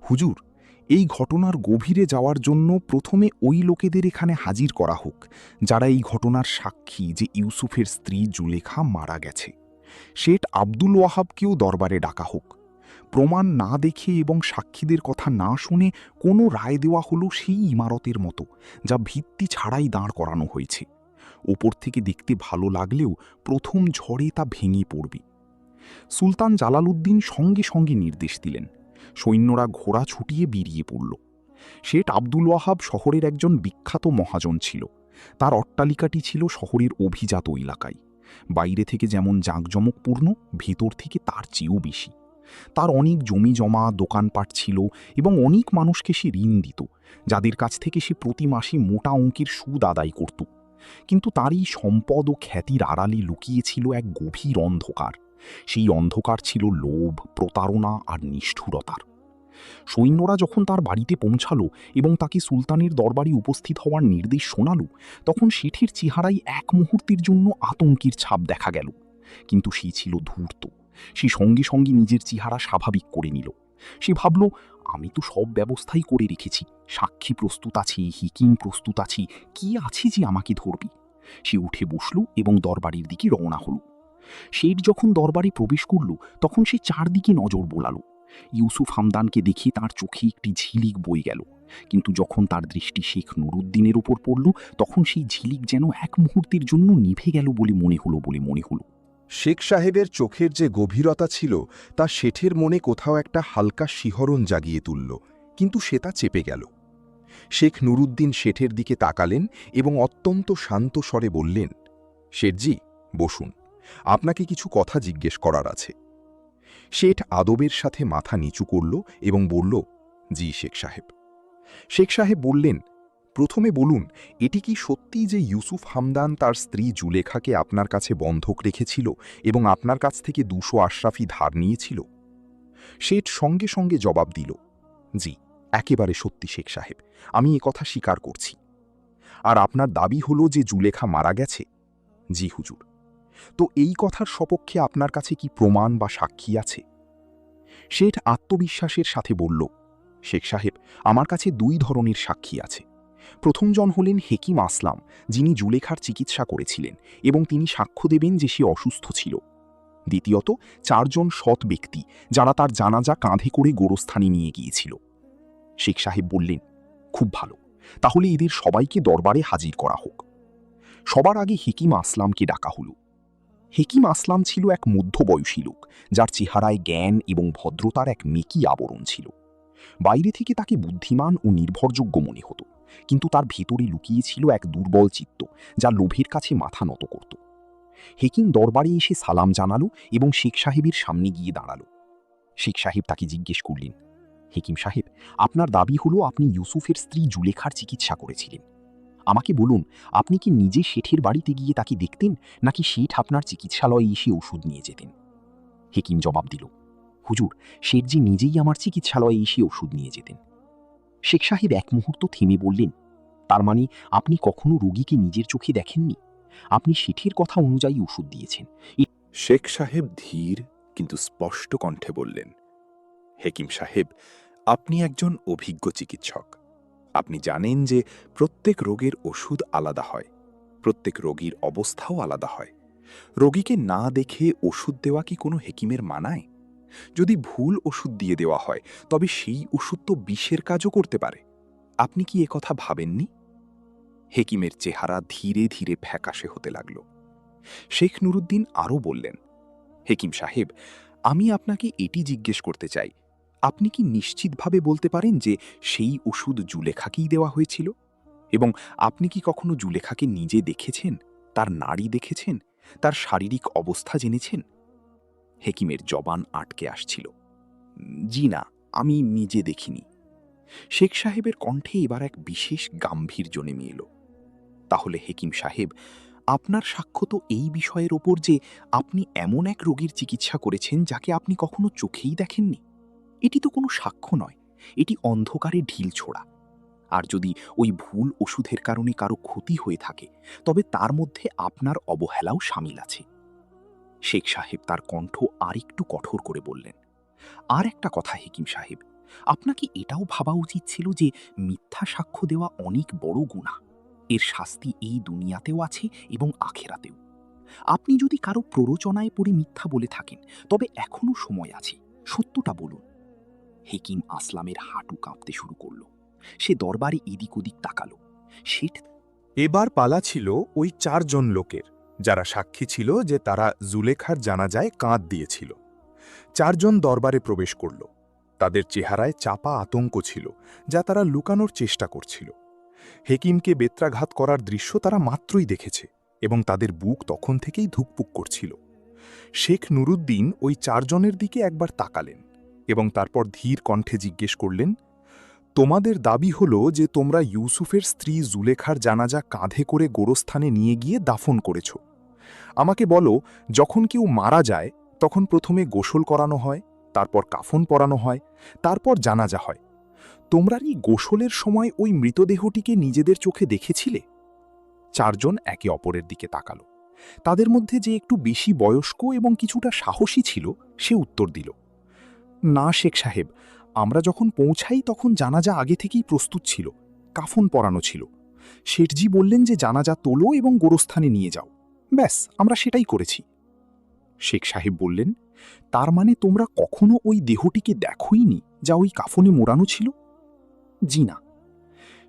হুজুর, এই ঘটনার গভীরে যাওয়ার জন্য প্রথমে ওই লোকেদের এখানে হাজির করা হোক যারা এই ঘটনার সাক্ষী যে ইউসুফের স্ত্রী জুলেখা মারা গেছে। শেঠ আব্দুল ওয়াহাবকেও দরবারে ডাকা হোক। প্রমাণ না দেখে এবং সাক্ষীদের কথা না শুনে কোনো রায় দেওয়া হলো সেই ইমারতের মতো যা ভিত্তি ছাড়াই দাঁড় করানো হয়েছে। ওপর থেকে দেখতে ভালো লাগলেও প্রথম ঝড়ে তা ভেঙে পড়বে। সুলতান জালালউদ্দিন সঙ্গে সঙ্গে নির্দেশ দিলেন। সৈন্যরা ঘোড়া ছুটিয়ে বেরিয়ে পড়ল। শেঠ আব্দুল ওয়াহাব শহরের একজন বিখ্যাত মহাজন ছিল। তার অট্টালিকাটি ছিল শহরের অভিজাত এলাকায়। বাইরে থেকে যেমন জাঁকজমকপূর্ণ, ভেতর থেকে তার চেয়েও বেশি। তার অনেক জমি জমা, দোকানপাট ছিল এবং অনেক মানুষকে সে ঋণ দিত, যাদের কাছ থেকে সে প্রতি মাসে মোটা অঙ্কের সুদ আদায় করত। কিন্তু তার এই সম্পদ ও খ্যাতির আড়ালে লুকিয়েছিল এক গভীর অন্ধকার, সেই অন্ধকার ছিল লোভ, প্রতারণা আর নিষ্ঠুরতার। সৈন্যরা যখন তার বাড়িতে পৌঁছালো এবং তাকে সুলতানের দরবারে উপস্থিত হওয়ার নির্দেশ শোনালো, তখন শেঠের চেহারায় এক মুহূর্তের জন্য আতঙ্কের ছাপ দেখা গেল। কিন্তু সে ছিল ধূর্ত। সে সঙ্গে সঙ্গে নিজের চেহারা স্বাভাবিক করে নিল। সে ভাবল, আমি তো সব ব্যবস্থাই করে রেখেছি, সাক্ষী প্রস্তুত আছে, হিকিম প্রস্তুত আছে, কি আছে যে আমাকে ধরবি? সে উঠে বসল এবং দরবারের দিকে রওনা হল। শেঠ যখন দরবারে প্রবেশ করল, তখন সে চারদিকে নজর বোলালো। ইউসুফ হামদানকে দেখে তার চোখে একটি ঝিলিক বয়ে গেল, কিন্তু যখন তার দৃষ্টি শেখ নুরুদ্দিনের উপর পড়ল, তখন সেই ঝিলিক যেন এক মুহূর্তের জন্য নিভে গেল বলে মনে হলো। শেখ সাহেবের চোখের যে গভীরতা ছিল তা শেঠের মনে কোথাও একটা হালকা শিহরণ জাগিয়ে তুলল, কিন্তু সে তা চেপে গেল। শেখ নুরুদ্দিন শেঠের দিকে তাকালেন এবং অত্যন্ত শান্ত স্বরে বললেন, শেঠজি, বসুন, আপনাকে কিছু কথা জিজ্ঞেস করার আছে। শেঠ আদবের সাথে মাথা নিচু করল এবং বলল, জি শেখ সাহেব। শেখ সাহেব বললেন, প্রথমে বলুন, এটি কি সত্যি যে ইউসুফ হামদান তার স্ত্রী জুলেখাকে আপনার কাছে বন্ধক রেখেছিল এবং আপনার কাছ থেকে 200 আশরাফি ধার নিয়েছিল? শেঠ সঙ্গে সঙ্গে জবাব দিল, জি, একেবারে সত্যি শেখ সাহেব, আমি কথা স্বীকার করছি। আর আপনার দাবি হলো যে জুলেখা মারা গেছে? জি হুজুর। তো এই কথার সপক্ষে আপনার কাছে কি প্রমাণ বা সাক্ষী আছে? শেঠ আত্মবিশ্বাসের সাথে বলল, শেখ সাহেব, আমার কাছে 2 ধরনের সাক্ষী আছে। প্রথমজন হলেন হেকিম আসলাম, যিনি জুলেখার চিকিৎসা করেছিলেন এবং তিনি সাক্ষ্য দেবেন যে সে অসুস্থ ছিল। দ্বিতীয়ত 4 জন সৎ ব্যক্তি, যারা তার জানাজা কাঁধে করে গোরস্থানে নিয়ে গিয়েছিল। শেখ সাহেব বললেন, খুব ভালো, তাহলে এদের সবাইকে দরবারে হাজির করা হোক। সবার আগে হেকিম আসলামকে ডাকা হল। হেকিম আসলাম ছিল এক মধ্যবয়সী লোক, যার চেহারায় জ্ঞান এবং ভদ্রতার এক মেকি আবরণ ছিল। বাইরে থেকে তাকে বুদ্ধিমান ও নির্ভরযোগ্য মনে হতো, কিন্তু তার ভেতরে লুকিয়ে ছিল এক দুর্বল চিত্ত, যা লোভের কাছে মাথা নত করত। হেকিম দরবারে এসে সালাম জানালো এবং শেখ সাহেবের সামনে গিয়ে দাঁড়ালো। শেখ সাহেব তাকে জিজ্ঞেস করলেন, হেকিম সাহেব, আপনার দাবি হলো আপনি ইউসুফের স্ত্রী জুলেখার চিকিৎসা করেছিলেন। আমাকে বলুন, আপনি কি নিজে শেঠের বাড়িতে গিয়ে তাকে দেখতেন, নাকি শেঠ আপনার চিকিৎসালয়ে এসে ওষুধ নিয়ে যেতেন? হেকিম জবাব দিল, হুজুর, শেঠজি নিজেই আমার চিকিৎসালয়ে এসে ওষুধ নিয়ে যেতেন। শেখ সাহেব এক মুহূর্ত থেমে বললেন, তার মানে আপনি কখনো রোগীকে নিজের চোখে দেখেননি? আপনি শেঠের কথা অনুযায়ী ওষুধ দিয়েছেন। শেখ সাহেব ধীর কিন্তু স্পষ্ট কণ্ঠে বললেন, হেকিম সাহেব, আপনি একজন অভিজ্ঞ চিকিৎসক। আপনি জানেন যে প্রত্যেক রোগের ওষুধ আলাদা হয়, প্রত্যেক রোগীর অবস্থাও আলাদা হয়। রোগীকে না দেখে ওষুধ দেওয়া কি কোনো হেকিমের মানায়? যদি ভুল ওষুধ দিয়ে দেওয়া হয়, তবে সেই ওষুধ তো বিষের কাজও করতে পারে। আপনি কি কথা ভাবেননি? হেকিমের চেহারা ধীরে ধীরে ফ্যাকাশে হতে লাগল। শেখ নুরুদ্দিন আরও বললেন, হেকিম সাহেব, আমি আপনাকে এটি জিজ্ঞেস করতে চাই, আপনি কি নিশ্চিতভাবে বলতে পারেন যে সেই ওষুধ জুলেখাকেই দেওয়া হয়েছিল? এবং আপনি কি কখনো জুলেখাকে নিজে দেখেছেন, তার নাড়ি দেখেছেন, তার শারীরিক অবস্থা জেনেছেন? হেকিমের জবান আটকে আসছিল। জি না, আমি নিজে দেখিনি। শেখ সাহেবের কণ্ঠে এবার এক বিশেষ গাম্ভীর্য নেমে এলো। তাহলে হেকিম সাহেব, আপনার সাক্ষ্য তো এই বিষয়ের ওপর যে আপনি এমন এক রোগীর চিকিৎসা করেছেন যাকে আপনি কখনো চোখেই দেখেননি। এটি তো কোনো সাক্ষ্য নয়, এটি অন্ধকারে ঢিল ছোড়া। আর যদি ওই ভুল ওষুধের কারণে কারো ক্ষতি হয়ে থাকে, তবে তার মধ্যে আপনার অবহেলাও শামিল আছে। শেখ সাহেব তার কণ্ঠ আরেকটু কঠোর করে বললেন, আর একটা কথা হেকিম সাহেব, আপনাকে এটাও ভাবা উচিত ছিল যে মিথ্যা সাক্ষ্য দেওয়া অনেক বড় গুনাহ। এর শাস্তি এই দুনিয়াতেও আছে এবং আখেরাতেও। আপনি যদি কারো প্ররোচনায় পড়ে মিথ্যা বলে থাকেন, তবে এখনো সময় আছে, সত্যটা বলুন। হেকিম আসলামের হাঁটু কাঁপতে শুরু করল। সে দরবারে এদিক ওদিক তাকালো। শেঠ এবার পালা ছিল ওই 4 জন লোকের, যারা সাক্ষী ছিল যে তারা জুলেখার জানাজায় কাঁধ দিয়েছিল। 4 জন দরবারে প্রবেশ করল। তাদের চেহারায় চাপা আতঙ্ক ছিল, যা তারা লুকানোর চেষ্টা করছিল। হেকিমকে বেত্রাঘাত করার দৃশ্য তারা মাত্রই দেখেছে এবং তাদের বুক তখন থেকেই ধুকপুক করছিল। শেখ নুরুদ্দিন ওই 4 জনের দিকে একবার তাকালেন এবং তারপর ধীর কণ্ঠে জিজ্ঞেস করলেন, তোমাদের দাবি হল যে তোমরা ইউসুফের স্ত্রী জুলেখার জানাজা কাঁধে করে গোরস্থানে নিয়ে গিয়ে দাফন করেছ। আমাকে বলো, যখন কেউ মারা যায় তখন প্রথমে গোসল করানো হয়, তারপর কাফন পরানো হয়, তারপর জানাজা হয়। তোমরা এই গোসলের সময় ওই মৃতদেহটিকে নিজেদের চোখে দেখেছিলে? চারজন একে অপরের দিকে তাকালো। তাদের মধ্যে যে একটু বেশি বয়স্ক এবং কিছুটা সাহসী ছিল, সে উত্তর দিল, না শেখ সাহেব, আমরা যখন পৌঁছাই তখন জানাজা আগে থেকেই প্রস্তুত ছিল, কাফন পরানো ছিল। শেঠজি বললেন যে জানাজা তোলো এবং গোরস্থানে নিয়ে যাও। ব্যাস, আমরা সেটাই করেছি। শেখ সাহেব বললেন, তার মানে তোমরা কখনো ওই দেহটিকে দেখোইনি যা ওই কাফনে মোড়ানো ছিল? জি না।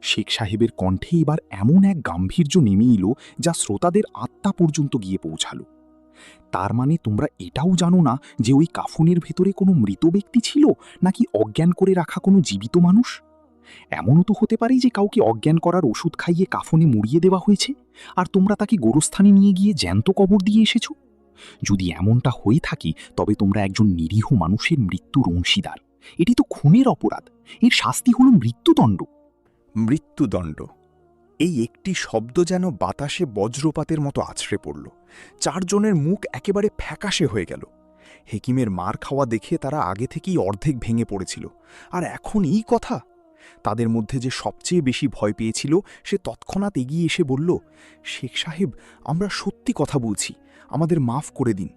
শেখ সাহেবের কণ্ঠে এবার এমন এক গাম্ভীর্য নেমে এলো যা শ্রোতাদের আত্মা পর্যন্ত গিয়ে পৌঁছালো। তার মানে তোমরা এটাও জানো না যে ওই কাফনের ভেতরে কোনো মৃত ব্যক্তি ছিল নাকি অজ্ঞান করে রাখা কোনো জীবিত মানুষ? এমনও তো হতে পারে যে কাউকে অজ্ঞান করার ওষুধ খাইয়ে কাফনে মুড়িয়ে দেওয়া হয়েছে, আর তোমরা তাকে গোরস্থানে নিয়ে গিয়ে জ্যান্ত কবর দিয়ে এসেছো। যদি এমনটা হয়ে থাকে তবে তোমরা একজন নিরীহ মানুষের মৃত্যুর অংশীদার। এটি তো খুনের অপরাধ, এর শাস্তি হল মৃত্যুদণ্ড। মৃত্যুদণ্ড। এই একটি শব্দ যেন বাতাসে বজ্রপাতের মতো আছড়ে পড়ল। চারজনের মুখ একেবারে ফ্যাকাশে হয়ে গেল। হেকিমের মার খাওয়া দেখে তারা আগে থেকেই অর্ধেক ভেঙে পড়েছিল, আর এখন এই কথা। তাদের মধ্যে যে সবচেয়ে বেশি ভয় পেয়েছিল সে তৎক্ষণাৎ এগিয়ে এসে বলল, শেখ সাহেব, আমরা সত্যি কথা বলছি, আমাদের মাফ করে দিন।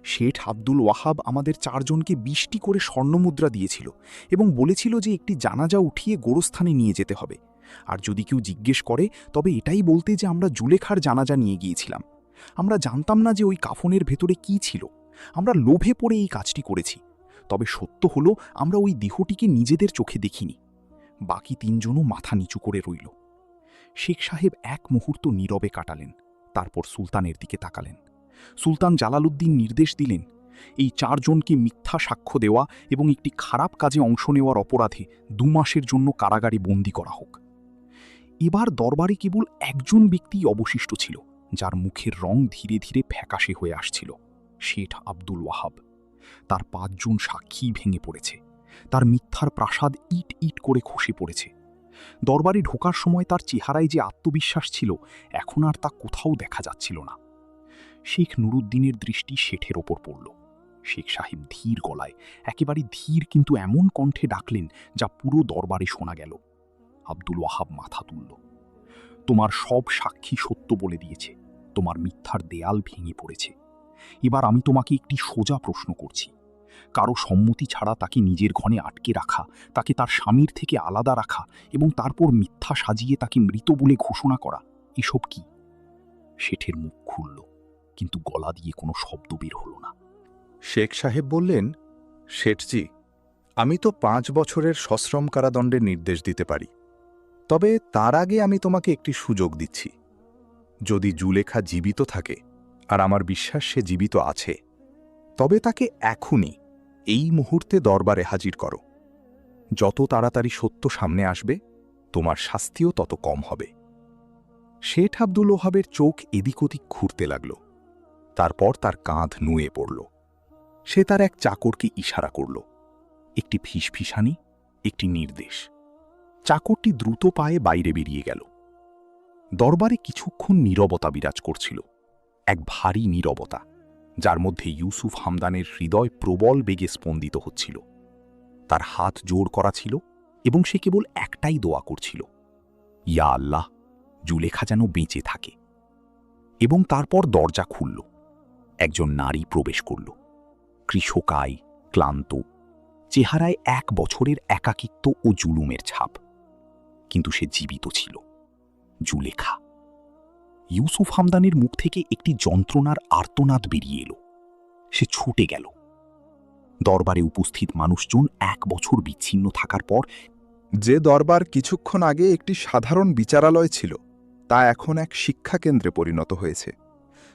শেঠ আব্দুল ওয়াহাব আমাদের চারজনকে 20টি করে স্বর্ণমুদ্রা দিয়েছিল এবং বলেছিল যে একটি জানাজা উঠিয়ে গোরস্থানে নিয়ে যেতে হবে। আর যদি কেউ জিজ্ঞেস করে তবে এটাই বলতে যে আমরা জুলেখার জানাজা নিয়ে গিয়েছিলাম। আমরা জানতাম না যে ওই কাফনের ভেতরে কি ছিল। আমরা লোভে পড়ে এই কাজটি করেছি। তবে সত্য হলো আমরা ওই দেহটিকে নিজেদের চোখে দেখিনি। বাকি তিনজনও মাথা নিচু করে রইল। শেখ সাহেব এক মুহূর্ত নীরবে কাটালেন, তারপর সুলতানের দিকে তাকালেন। সুলতান জালালউদ্দিন নির্দেশ দিলেন, এই চারজনকে মিথ্যা সাক্ষ্য দেওয়া এবং একটি খারাপ কাজে অংশ নেওয়ার অপরাধে 2 মাসের জন্য কারাগারে বন্দী করা হোক। এবার দরবারে কেবল একজন ব্যক্তি অবশিষ্ট ছিল, যার মুখের রং ধীরে ধীরে ফ্যাকাশে হয়ে আসছিল, শেঠ আব্দুল ওয়াহাব। তার 5 জন সাক্ষী ভেঙে পড়েছে। তার মিথ্যার প্রাসাদ ইট ইট করে খসে পড়েছে। দরবারে ঢোকার সময় তার চেহারায় যে আত্মবিশ্বাস ছিল, এখন আর তা কোথাও দেখা যাচ্ছিল না। শেখ নুরুদ্দিনের দৃষ্টি শেঠের ওপর পড়ল। শেখ সাহেব ধীর গলায়, একেবারে ধীর কিন্তু এমন কণ্ঠে ডাকলেন যা পুরো দরবারে শোনা গেল, আব্দুল ওয়াহাব মাথা তুলল। তোমার সব সাক্ষী সত্য বলে দিয়েছে, তোমার মিথ্যার দেয়াল ভেঙে পড়েছে। এবার আমি তোমাকে একটি সোজা প্রশ্ন করছি। কারো সম্মতি ছাড়া তাকে নিজের ঘরে আটকে রাখা, তাকে তার স্বামীর থেকে আলাদা রাখা এবং তারপর মিথ্যা সাজিয়ে তাকে মৃত বলে ঘোষণা করা, এসব কি? শেঠের মুখ খুলল, কিন্তু গলা দিয়ে কোনো শব্দ বের হল না। শেখ সাহেব বললেন, শেঠজি, আমি তো 5 বছরের সশ্রম কারাদণ্ডের নির্দেশ দিতে পারি। তবে তার আগে আমি তোমাকে একটি সুযোগ দিচ্ছি। যদি জুলেখা জীবিত থাকে, আর আমার বিশ্বাস সে জীবিত আছে, তবে তাকে এখনই এই মুহূর্তে দরবারে হাজির করো। যত তাড়াতাড়ি সত্য সামনে আসবে, তোমার শাস্তিও তত কম হবে। শেঠ আব্দুল ওহাবের চোখ এদিক ওদিক ঘুরতে লাগল। তারপর তার কাঁধ নুয়ে পড়ল। সে তার এক চাকরকে ইশারা করল। একটি ফিসফিসানি, একটি নির্দেশ। চাকরটি দ্রুত পায়ে বাইরে বেরিয়ে গেল। দরবারে কিছুক্ষণ নীরবতা বিরাজ করছিল, এক ভারী নীরবতা, যার মধ্যে ইউসুফ হামদানের হৃদয় প্রবল বেগে স্পন্দিত হচ্ছিল। তার হাত জোড় করা ছিল এবং সে কেবল একটাই দোয়া করছিল, ইয়া আল্লাহ, জুলেখা যেন বেঁচে থাকে। এবং তারপর দরজা খুলল। একজন নারী প্রবেশ করল, কৃষকায়, ক্লান্ত, চেহারায় 1 বছরের একাকিত্ব ও জুলুমের ছাপ। কিন্তু সে জীবিত ছিল, জুলেখা। ইউসুফ হামদানের মুখ থেকে একটি যন্ত্রণার আর্তনাদ বেরিয়ে এলো। সে ছুটে গেল। দরবারে উপস্থিত মানুষজন 1 বছর বিচ্ছিন্ন থাকার পর, যে দরবার কিছুক্ষণ আগে একটি সাধারণ বিচারালয় ছিল, তা এখন এক শিক্ষাকেন্দ্রে পরিণত হয়েছে।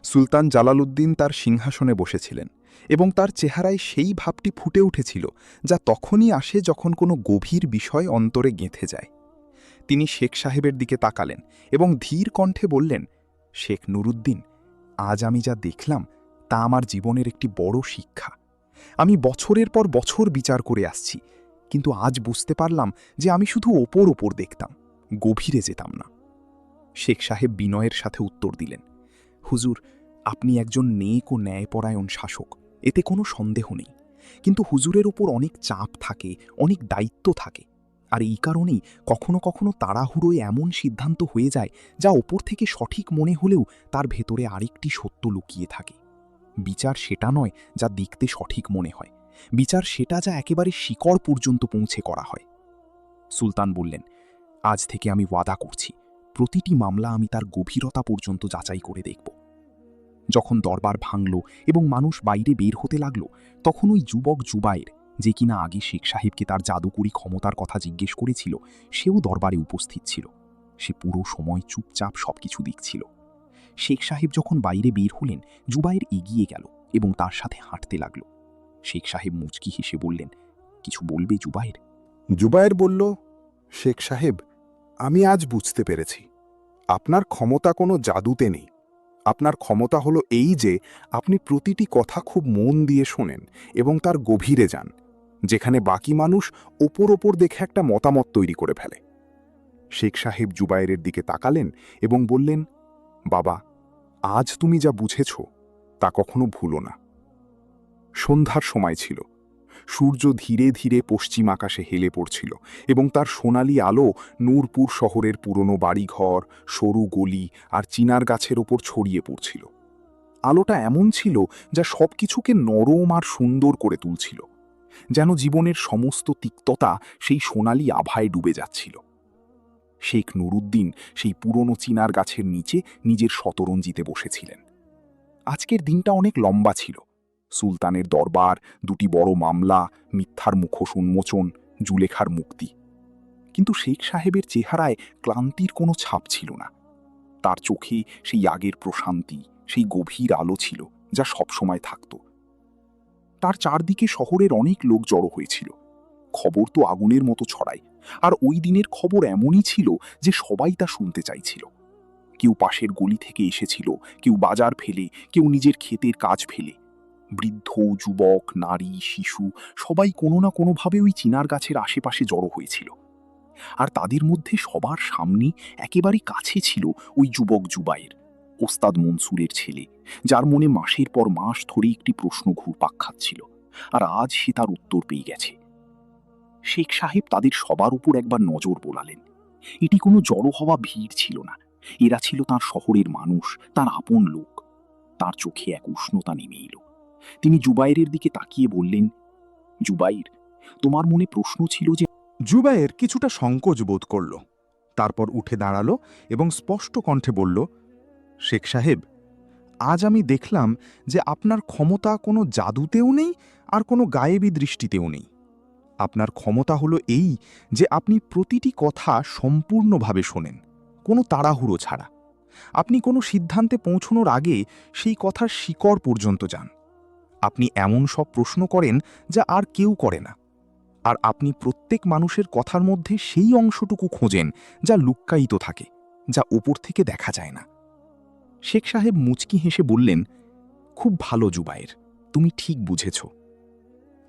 সুলতান জালালউদ্দিন তার সিংহাসনে বসেছিলেন এবং তার চেহারায় সেই ভাবটি ফুটে উঠেছিল যা তখনই আসে যখন কোনো গভীর বিষয় অন্তরে গেঁথে যায়। তিনি শেখ সাহেবের দিকে তাকালেন এবং ধীর কণ্ঠে বললেন, শেখ নুরুদ্দিন, আজ আমি যা দেখলাম তা আমার জীবনের একটি বড় শিক্ষা। আমি বছরের পর বছর বিচার করে আসছি, কিন্তু আজ বুঝতে পারলাম যে আমি শুধু ওপর ওপর দেখতাম, গভীরে যেতাম না। শেখ সাহেব বিনয়ের সাথে উত্তর দিলেন, হুজুর, আপনি একজন নেক ও ন্যায়পরায়ণ শাসক। এতে কোনো সন্দেহ নেই, কিন্তু হুজুরের উপর অনেক চাপ থাকে, অনেক দায়িত্ব থাকে, আর এই কারণেই কখনো কখনো তাড়াহুড়োয় এমন সিদ্ধান্ত হয়ে যায় যা ওপর থেকে সঠিক মনে হলেও তার ভেতরে আরেকটি সত্য লুকিয়ে থাকে। বিচার সেটা নয় যা দেখতে সঠিক মনে হয়, বিচার সেটা যা একেবারে শিকড় পর্যন্ত পৌঁছে করা হয়। সুলতান বললেন, আজ থেকে আমি ওয়াদা করছি, প্রতিটি মামলা আমি তার গভীরতা পর্যন্ত যাচাই করে দেখব। যখন দরবার ভাঙল এবং মানুষ বাইরে বের হতে লাগল, তখন ওই যুবক জুবায়ের, যে কিনা আগে শেখ সাহেবকে তার জাদুকরি ক্ষমতার কথা জিজ্ঞেস করেছিল, সেও দরবারে উপস্থিত ছিল। সে পুরো সময় চুপচাপ সবকিছু দেখছিল। শেখ সাহেব যখন বাইরে বের হলেন, জুবায়ের এগিয়ে গেল এবং তার সাথে হাঁটতে লাগল। শেখ সাহেব মুচকি হেসে বললেন, কিছু বলবে জুবায়ের? জুবায়ের বলল, শেখ সাহেব, আমি আজ বুঝতে পেরেছি আপনার ক্ষমতা কোনো জাদুতে নেই। আপনার ক্ষমতা হলো এই যে আপনি প্রতিটি কথা খুব মন দিয়ে শোনেন এবং তার গভীরে যান, যেখানে বাকি মানুষ ওপর ওপর দেখে একটা মতামত তৈরি করে ফেলে। শেখ সাহেব জুবায়েরের দিকে তাকালেন এবং বললেন, বাবা, আজ তুমি যা বুঝেছ তা কখনো ভুলো না। সন্ধ্যার সময় ছিল। সূর্য ধীরে ধীরে পশ্চিম আকাশে হেলে পড়ছিল এবং তার সোনালি আলো নূরপুর শহরের পুরনো বাড়িঘর, সরু গলি আর চিনার গাছের ওপর ছড়িয়ে পড়ছিল। আলোটা এমন ছিল যা সবকিছুকে নরম আর সুন্দর করে তুলছিল, যেন জীবনের সমস্ত তিক্ততা সেই সোনালি আভায় ডুবে যাচ্ছিল। শেখ নুরুদ্দিন সেই পুরনো চিনার গাছের নিচে নিজের শতরঞ্জিতে বসেছিলেন। আজকের দিনটা অনেক লম্বা ছিল। সুলতানের দরবার, দুটি বড় মামলা, মিথ্যার মুখোশ উন্মোচন, জুলেখার মুক্তি। কিন্তু শেখ সাহেবের চেহারায় ক্লান্তির কোনো ছাপ ছিল না। তার চোখে সেই আগের প্রশান্তি, সেই গভীর আলো ছিল যা সবসময় থাকত। তার চারদিকে শহরের অনেক লোক জড়ো হয়েছিল। খবর তো আগুনের মতো ছড়ায়, আর ওই দিনের খবর এমনই ছিল যে সবাই তা শুনতে চাইছিল। কেউ পাশের গলি থেকে এসেছিল, কেউ বাজার ফেলে, কেউ নিজের ক্ষেতের কাজ ফেলে। বৃদ্ধ, যুবক, নারী, শিশু সবাই কোনো না কোনোভাবে ওই চিনার গাছের আশেপাশে জড়ো হয়েছিল। আর তাদের মধ্যে সবার সামনে, একেবারে কাছে ছিল ওই যুবক জুবায়ের, ওস্তাদ মনসুরের ছেলে, যার মনে মাসের পর মাস ধরে একটি প্রশ্ন ঘুরপাক খাচ্ছিল, আর আজ সে তার উত্তর পেয়ে গেছে। শেখ সাহেব তাদের সবার উপর একবার নজর বোলালেন। এটি কোনো জড়ো হওয়া ভিড় ছিল না, এরা ছিল তার শহরের মানুষ, তার আপন লোক। তার চোখে এক উষ্ণতা নেমে এলো। তিনি জুবায়েরের দিকে তাকিয়ে বললেন, জুবায়ের, তোমার মনে প্রশ্ন ছিল যে? জুবায়ের কিছুটা সংকোচ বোধ করল, তারপর উঠে দাঁড়ালো এবং স্পষ্ট কণ্ঠে বলল, শেখ সাহেব, আজ আমি দেখলাম যে আপনার ক্ষমতা কোনো জাদুতেও নেই আর কোনো গায়েবী দৃষ্টিতেও নেই। আপনার ক্ষমতা হলো এই যে আপনি প্রতিটি কথা সম্পূর্ণভাবে শোনেন, কোনো তাড়াহুড়ো ছাড়া। আপনি কোনো সিদ্ধান্তে পৌঁছনোর আগে সেই কথার শিকড় পর্যন্ত যান। আপনি এমন সব প্রশ্ন করেন যা আর কেউ করে না, আর আপনি প্রত্যেক মানুষের কথার মধ্যে সেই অংশটুকু খোঁজেন যা লুক্কায়িত থাকে, যা উপর থেকে দেখা যায় না। শেখ সাহেব মুচকি হেসে বললেন, খুব ভালো জুবায়ের, তুমি ঠিক বুঝেছ।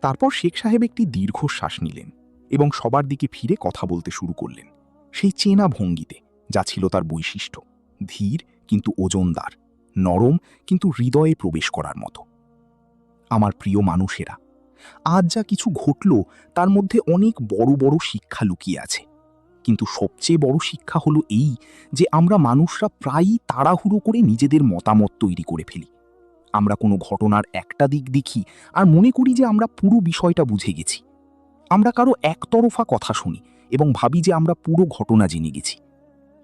তারপর শেখ সাহেব একটি দীর্ঘশ্বাস নিলেন এবং সবার দিকে ফিরে কথা বলতে শুরু করলেন, সেই চেনা ভঙ্গিতে, যা ছিল তার বৈশিষ্ট্য, ধীর কিন্তু ওজনদার, নরম কিন্তু হৃদয়ে প্রবেশ করার মতো। আমার প্রিয় মানুষেরা, আজ যা কিছু ঘটল তার মধ্যে অনেক বড় বড় শিক্ষা লুকিয়ে আছে, কিন্তু সবচেয়ে বড় শিক্ষা হলো এই যে আমরা মানুষরা প্রায়ই তাড়াহুড়ো করে নিজেদের মতামত তৈরি করে ফেলি। আমরা কোনো ঘটনার একটা দিক দেখি আর মনে করি যে আমরা পুরো বিষয়টা বুঝে গেছি। আমরা কারো একতরফা কথা শুনি এবং ভাবি যে আমরা পুরো ঘটনা জেনে গেছি।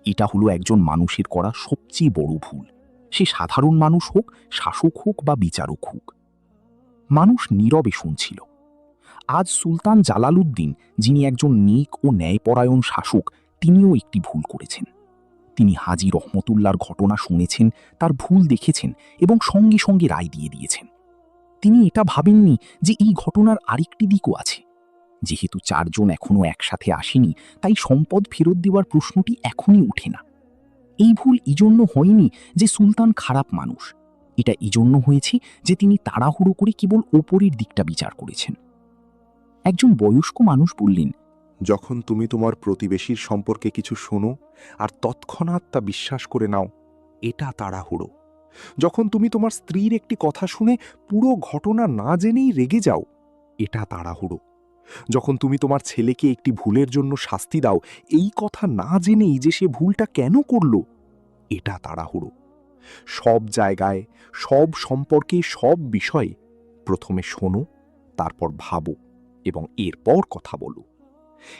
এটা হলো একজন মানুষের করা সবচেয়ে বড় ভুল, সে সাধারণ মানুষ হোক, শাসক হোক বা বিচারক হোক। মানুষ নীরবে শুনছিল। আজ সুলতান জালালউদ্দিন, যিনি একজন নেক ও ন্যায়পরায়ণ শাসক, তিনিও একটি ভুল করেছেন। তিনি হাজী রহমতুল্লাহর ঘটনা শুনেছেন, তার ভুল দেখেছেন এবং সঙ্গে সঙ্গে রায় দিয়ে দিয়েছেন। তিনি এটা ভাবেননি যে এই ঘটনার আরেকটি দিকও আছে। যেহেতু চারজন এখনও একসাথে আসেনি, তাই সম্পদ ফেরত দেওয়ার প্রশ্নটি এখনই ওঠে না। এই ভুল এজন্য হয়নি যে সুলতান খারাপ মানুষ, এটা এজন্য হয়েছে যে তিনি তাড়াহুড়ো করে কেবল ওপরের দিকটা বিচার করেছেন। একজন বয়স্ক মানুষ বললেন, যখন তুমি তোমার প্রতিবেশীর সম্পর্কে কিছু শোনো আর তৎক্ষণাৎ তা বিশ্বাস করে নাও, এটা তাড়াহুড়ো। যখন তুমি তোমার স্ত্রীর একটি কথা শুনে পুরো ঘটনা না জেনেই রেগে যাও, এটা তাড়াহুড়ো। যখন তুমি তোমার ছেলেকে একটি ভুলের জন্য শাস্তি দাও এই কথা না জেনেই যে সে ভুলটা কেন করল, এটা তাড়াহুড়ো। সব জায়গায়, সব সম্পর্কে, সব বিষয়ে প্রথমে শোনো, তারপর ভাবো এবং এরপর কথা বলো।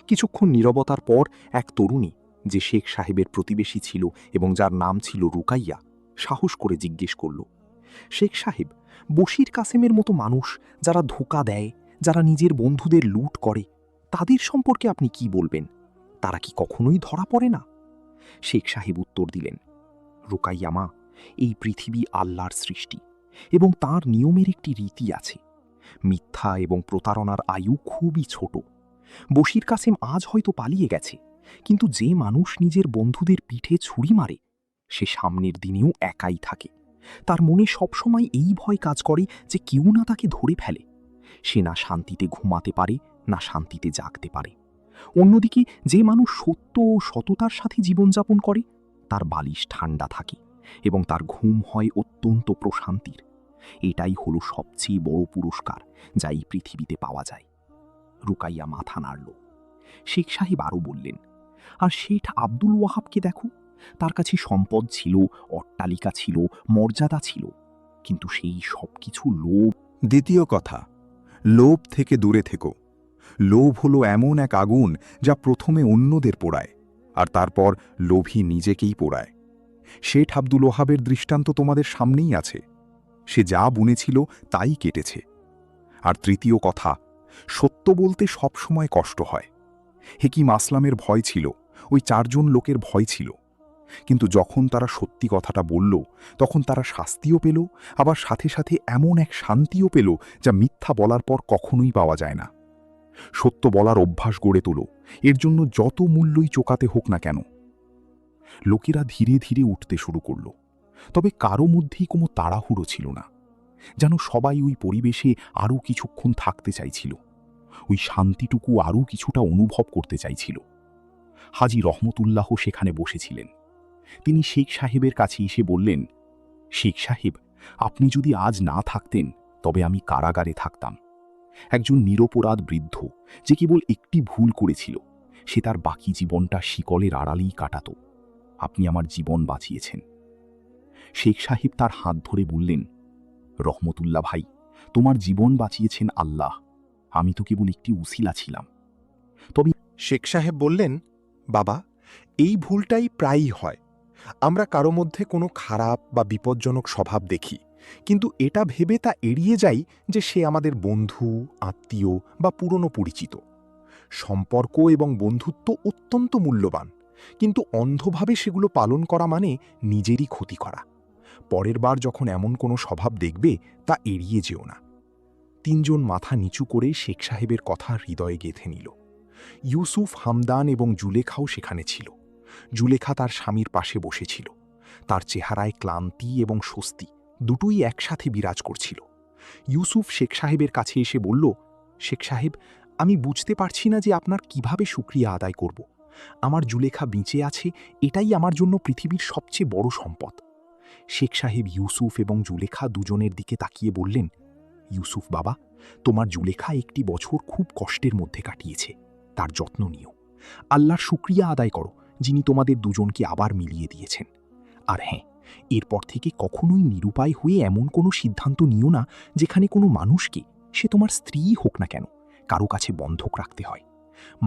কিছুক্ষণ নীরবতার পর এক তরুণী, যে শেখ সাহেবের প্রতিবেশী ছিল এবং যার নাম ছিল রুকাইয়া, সাহস করে জিজ্ঞেস করল, শেখ সাহেব, বশির কাসেমের মতো মানুষ যারা ধোঁকা দেয়, যারা নিজের বন্ধুদের লুট করে, তাদের সম্পর্কে আপনি কি বলবেন? তারা কি কখনোই ধরা পড়ে না? শেখ সাহেব উত্তর দিলেন, রুকাইয়া মা, এই পৃথিবী আল্লাহর সৃষ্টি এবং তার নিয়মের একটি রীতি আছে। মিথ্যা এবং প্রতারণার আয়ু খুবই ছোট। বশির কাসেম আজ হয়তো পালিয়ে গেছে, কিন্তু যে মানুষ নিজের বন্ধুদের পিঠে ছুরি মারে সে সামনের দিনেও একাই থাকে। তার মনে সবসময় এই ভয় কাজ করে যে কেউ না তাকে ধরে ফেলে। সে না শান্তিতে ঘুমাতে পারে, না শান্তিতে জাগতে পারে। অন্যদিকে যে মানুষ সত্য ও সততার সাথে জীবনযাপন করে তার বালিশ ঠান্ডা থাকে এবং তার ঘুম হয় অত্যন্ত প্রশান্তির। এটাই হলো সবচেয়ে বড় পুরস্কার যা এই পৃথিবীতে পাওয়া যায়। রুকাইয়া মাথা নাড়ল। শেখ সাহেব আরও বললেন, আর শেঠ আব্দুল ওয়াহাবকে দেখো, তার কাছে সম্পদ ছিল, অট্টালিকা ছিল, মর্যাদা ছিল, কিন্তু সেই সব কিছু লোভ। দ্বিতীয় কথা, লোভ থেকে দূরে থেকো। লোভ হলো এমন এক আগুন যা প্রথমে অন্যদের পোড়ায় আর তারপর লোভী নিজেকেই পোড়ায়। শেঠ আব্দুল ওয়াহাবের দৃষ্টান্ত তোমাদের সামনেই আছে। সে যা বুনেছিল তাই কেটেছে। আর তৃতীয় কথা, সত্য বলতে সবসময় কষ্ট হয়। হেকিম আসলামের ভয় ছিল, ওই 4 জন লোকের ভয় ছিল, কিন্তু যখন তারা সত্যি কথাটা বলল তখন তারা শাস্তিও পেল, আবার সাথে সাথে এমন এক শান্তিও পেল যা মিথ্যা বলার পর কখনোই পাওয়া যায় না। সত্য বলার অভ্যাস গড়ে তোলো, এর জন্য যত মূল্যই চোকাতে হোক না কেন। লোকেরা ধীরে ধীরে উঠতে শুরু করল, তবে কারো মধ্যেই কোনো তাড়াহুড়ো ছিল না। যেন সবাই ওই পরিবেশে আরও কিছুক্ষণ থাকতে চাইছিল, ওই শান্তিটুকু আরও কিছুটা অনুভব করতে চাইছিল। হাজী রহমতুল্লাহ সেখানে বসেছিলেন। তিনি শেখ সাহেবের কাছে এসে বললেন, শেখ সাহেব, আপনি যদি আজ না থাকতেন তবে আমি কারাগারে থাকতাম। একজন নিরপরাধ বৃদ্ধ যে কেবল একটি ভুল করেছিল, সে তার বাকি জীবনটা শিকলের আড়ালেই কাটাত। আপনি আমার জীবন বাঁচিয়েছেন। শেখ সাহেব তার হাত ধরে বললেন, রহমতুল্লাহ ভাই, তোমার জীবন বাঁচিয়েছেন আল্লাহ, আমি তো কেবল একটি উসিলা ছিলাম। তবে শেখ সাহেব বললেন, বাবা, এই ভুলটাই প্রায়ই হয়। আমরা কারো মধ্যে কোনো খারাপ বা বিপজ্জনক স্বভাব দেখি, কিন্তু এটা ভেবে তা এড়িয়ে যাই যে সে আমাদের বন্ধু, আত্মীয় বা পুরনো পরিচিত। সম্পর্ক এবং বন্ধুত্ব অত্যন্ত মূল্যবান, কিন্তু অন্ধভাবে সেগুলো পালন করা মানে নিজেরই ক্ষতি করা। পরের বার যখন এমন কোনো স্বভাব দেখবে তা এড়িয়ে যেও না। 3 জন মাথা নিচু করে শেখ সাহেবের কথা হৃদয়ে গেঁথে নিল। ইউসুফ, হামদান এবং জুলেখাও সেখানে ছিল। জুলেখা তার স্বামীর পাশে বসেছিল। তার চেহারায় ক্লান্তি এবং স্বস্তি দুটোই একসাথে বিরাজ করছিল। ইউসুফ শেখ সাহেবের কাছে এসে বলল, শেখ সাহেব, আমি বুঝতে পারছি না যে আপনার কিভাবে শুকরিয়া আদায় করব। আমার জুলেখা বেঁচে আছে, এটাই আমার জন্য পৃথিবীর সবচেয়ে বড় সম্পদ। শেখ সাহেব ইউসুফ এবং জুলেখা দুজনের দিকে তাকিয়ে বললেন, ইউসুফ বাবা, তোমার জুলেখা একটি বছর খুব কষ্টের মধ্যে কাটিয়েছে, তার যত্ন নিও। আল্লাহর শুকরিয়া আদায় করো যিনি তোমাদের দুজনকে আবার মিলিয়ে দিয়েছেন। আর হ্যাঁ, এরপর থেকে কখনোই নিরুপায় হয়ে এমন কোনো সিদ্ধান্ত নিও না যেখানে কোনো মানুষকে, সে তোমার স্ত্রীই হোক না কেন, কারো কাছে বন্ধক রাখতে হয়।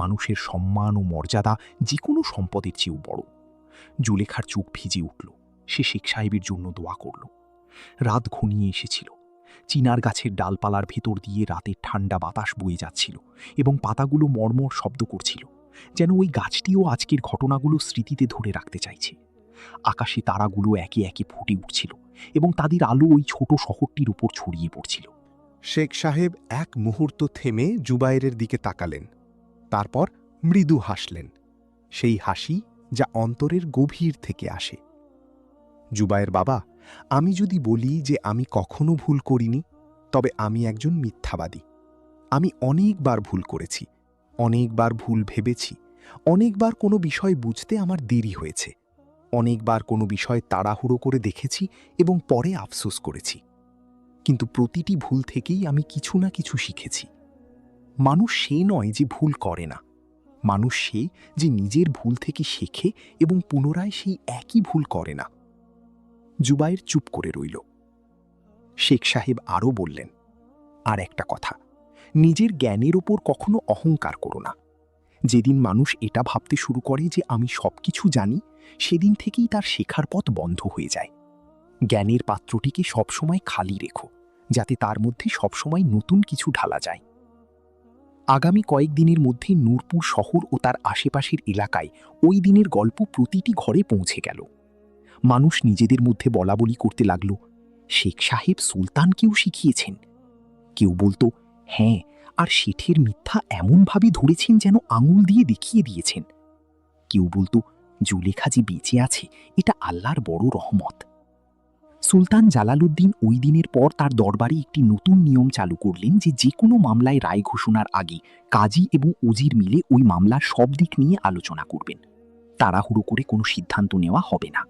মানুষের সম্মান ও মর্যাদা যে কোনো সম্পদের চেয়েও বড়। জুলেখার চোখ ভিজে উঠল। সে শেখ সাহেবের জন্য দোয়া করল। রাত ঘনিয়ে এসেছিল। চিনার গাছের ডালপালার ভেতর দিয়ে রাতের ঠান্ডা বাতাস বয়ে যাচ্ছিল এবং পাতাগুলো মর্মর শব্দ করছিল, যেন ওই গাছটিও আজকের ঘটনাগুলো স্মৃতিতে ধরে রাখতে চাইছে। আকাশে তারাগুলো একে একে ফুটে উঠছিল এবং তাদের আলো ওই ছোট শহরটির উপর ছড়িয়ে পড়ছিল। শেখ সাহেব এক মুহূর্ত থেমে জুবায়েরের দিকে তাকালেন, তারপর মৃদু হাসলেন, সেই হাসি যা অন্তরের গভীর থেকে আসে। জুবায়ের বাবা, আমি যদি বলি যে আমি কখনো ভুল করিনি, তবে আমি একজন মিথ্যাবাদী। আমি অনেকবার ভুল করেছি, অনেকবার ভুল ভেবেছি, অনেকবার কোনো বিষয় বুঝতে আমার দেরি হয়েছে। অনেকবার কোনো বিষয় তাড়াহুড়ো করে দেখেছি এবং পরে আফসোস করেছি, কিন্তু প্রতিটি ভুল থেকেই আমি কিছু না কিছু শিখেছি। মানুষ সে নয় যে ভুল করে না, মানুষ সে যে নিজের ভুল থেকে শেখে এবং পুনরায় সেই একই ভুল করে না। জুবায়ের চুপ করে রইল। শেখ সাহেব আরও বললেন, আর একটা কথা, নিজের জ্ঞানের ওপর কখনো অহংকার করো না। যেদিন মানুষ এটা ভাবতে শুরু করে যে আমি সবকিছু জানি, সেদিন থেকেই তার শেখার পথ বন্ধ হয়ে যায়। জ্ঞানের পাত্রটিকে সবসময় খালি রেখো, যাতে তার মধ্যে সবসময় নতুন কিছু ঢালা যায়। আগামী কয়েকদিনের মধ্যে নূরপুর শহর ও তার আশেপাশের এলাকায় ওই দিনের গল্প প্রতিটি ঘরে পৌঁছে গেল। মানুষ নিজেদের মধ্যে বলাবলি করতে লাগল, শেখ সাহেব সুলতানকেও শিখিয়েছেন। কেউ বলতো, হ্যাঁ, আর শেঠের মিথ্যা এমনভাবে ধরেছেন যেন আঙুল দিয়ে দেখিয়ে দিয়েছেন। কেউ বলতো, জুলেখা যে বেঁচে আছে এটা আল্লাহর বড় রহমত। সুলতান জালালউদ্দিন ওই দিনের পর তার দরবারে একটি নতুন নিয়ম চালু করলেন যে কোনো মামলায় রায় ঘোষণার আগে কাজী এবং উজির মিলে ওই মামলার সব দিক নিয়ে আলোচনা করবেন। তাড়াহুড়ো করে কোনো সিদ্ধান্ত নেওয়া হবে না।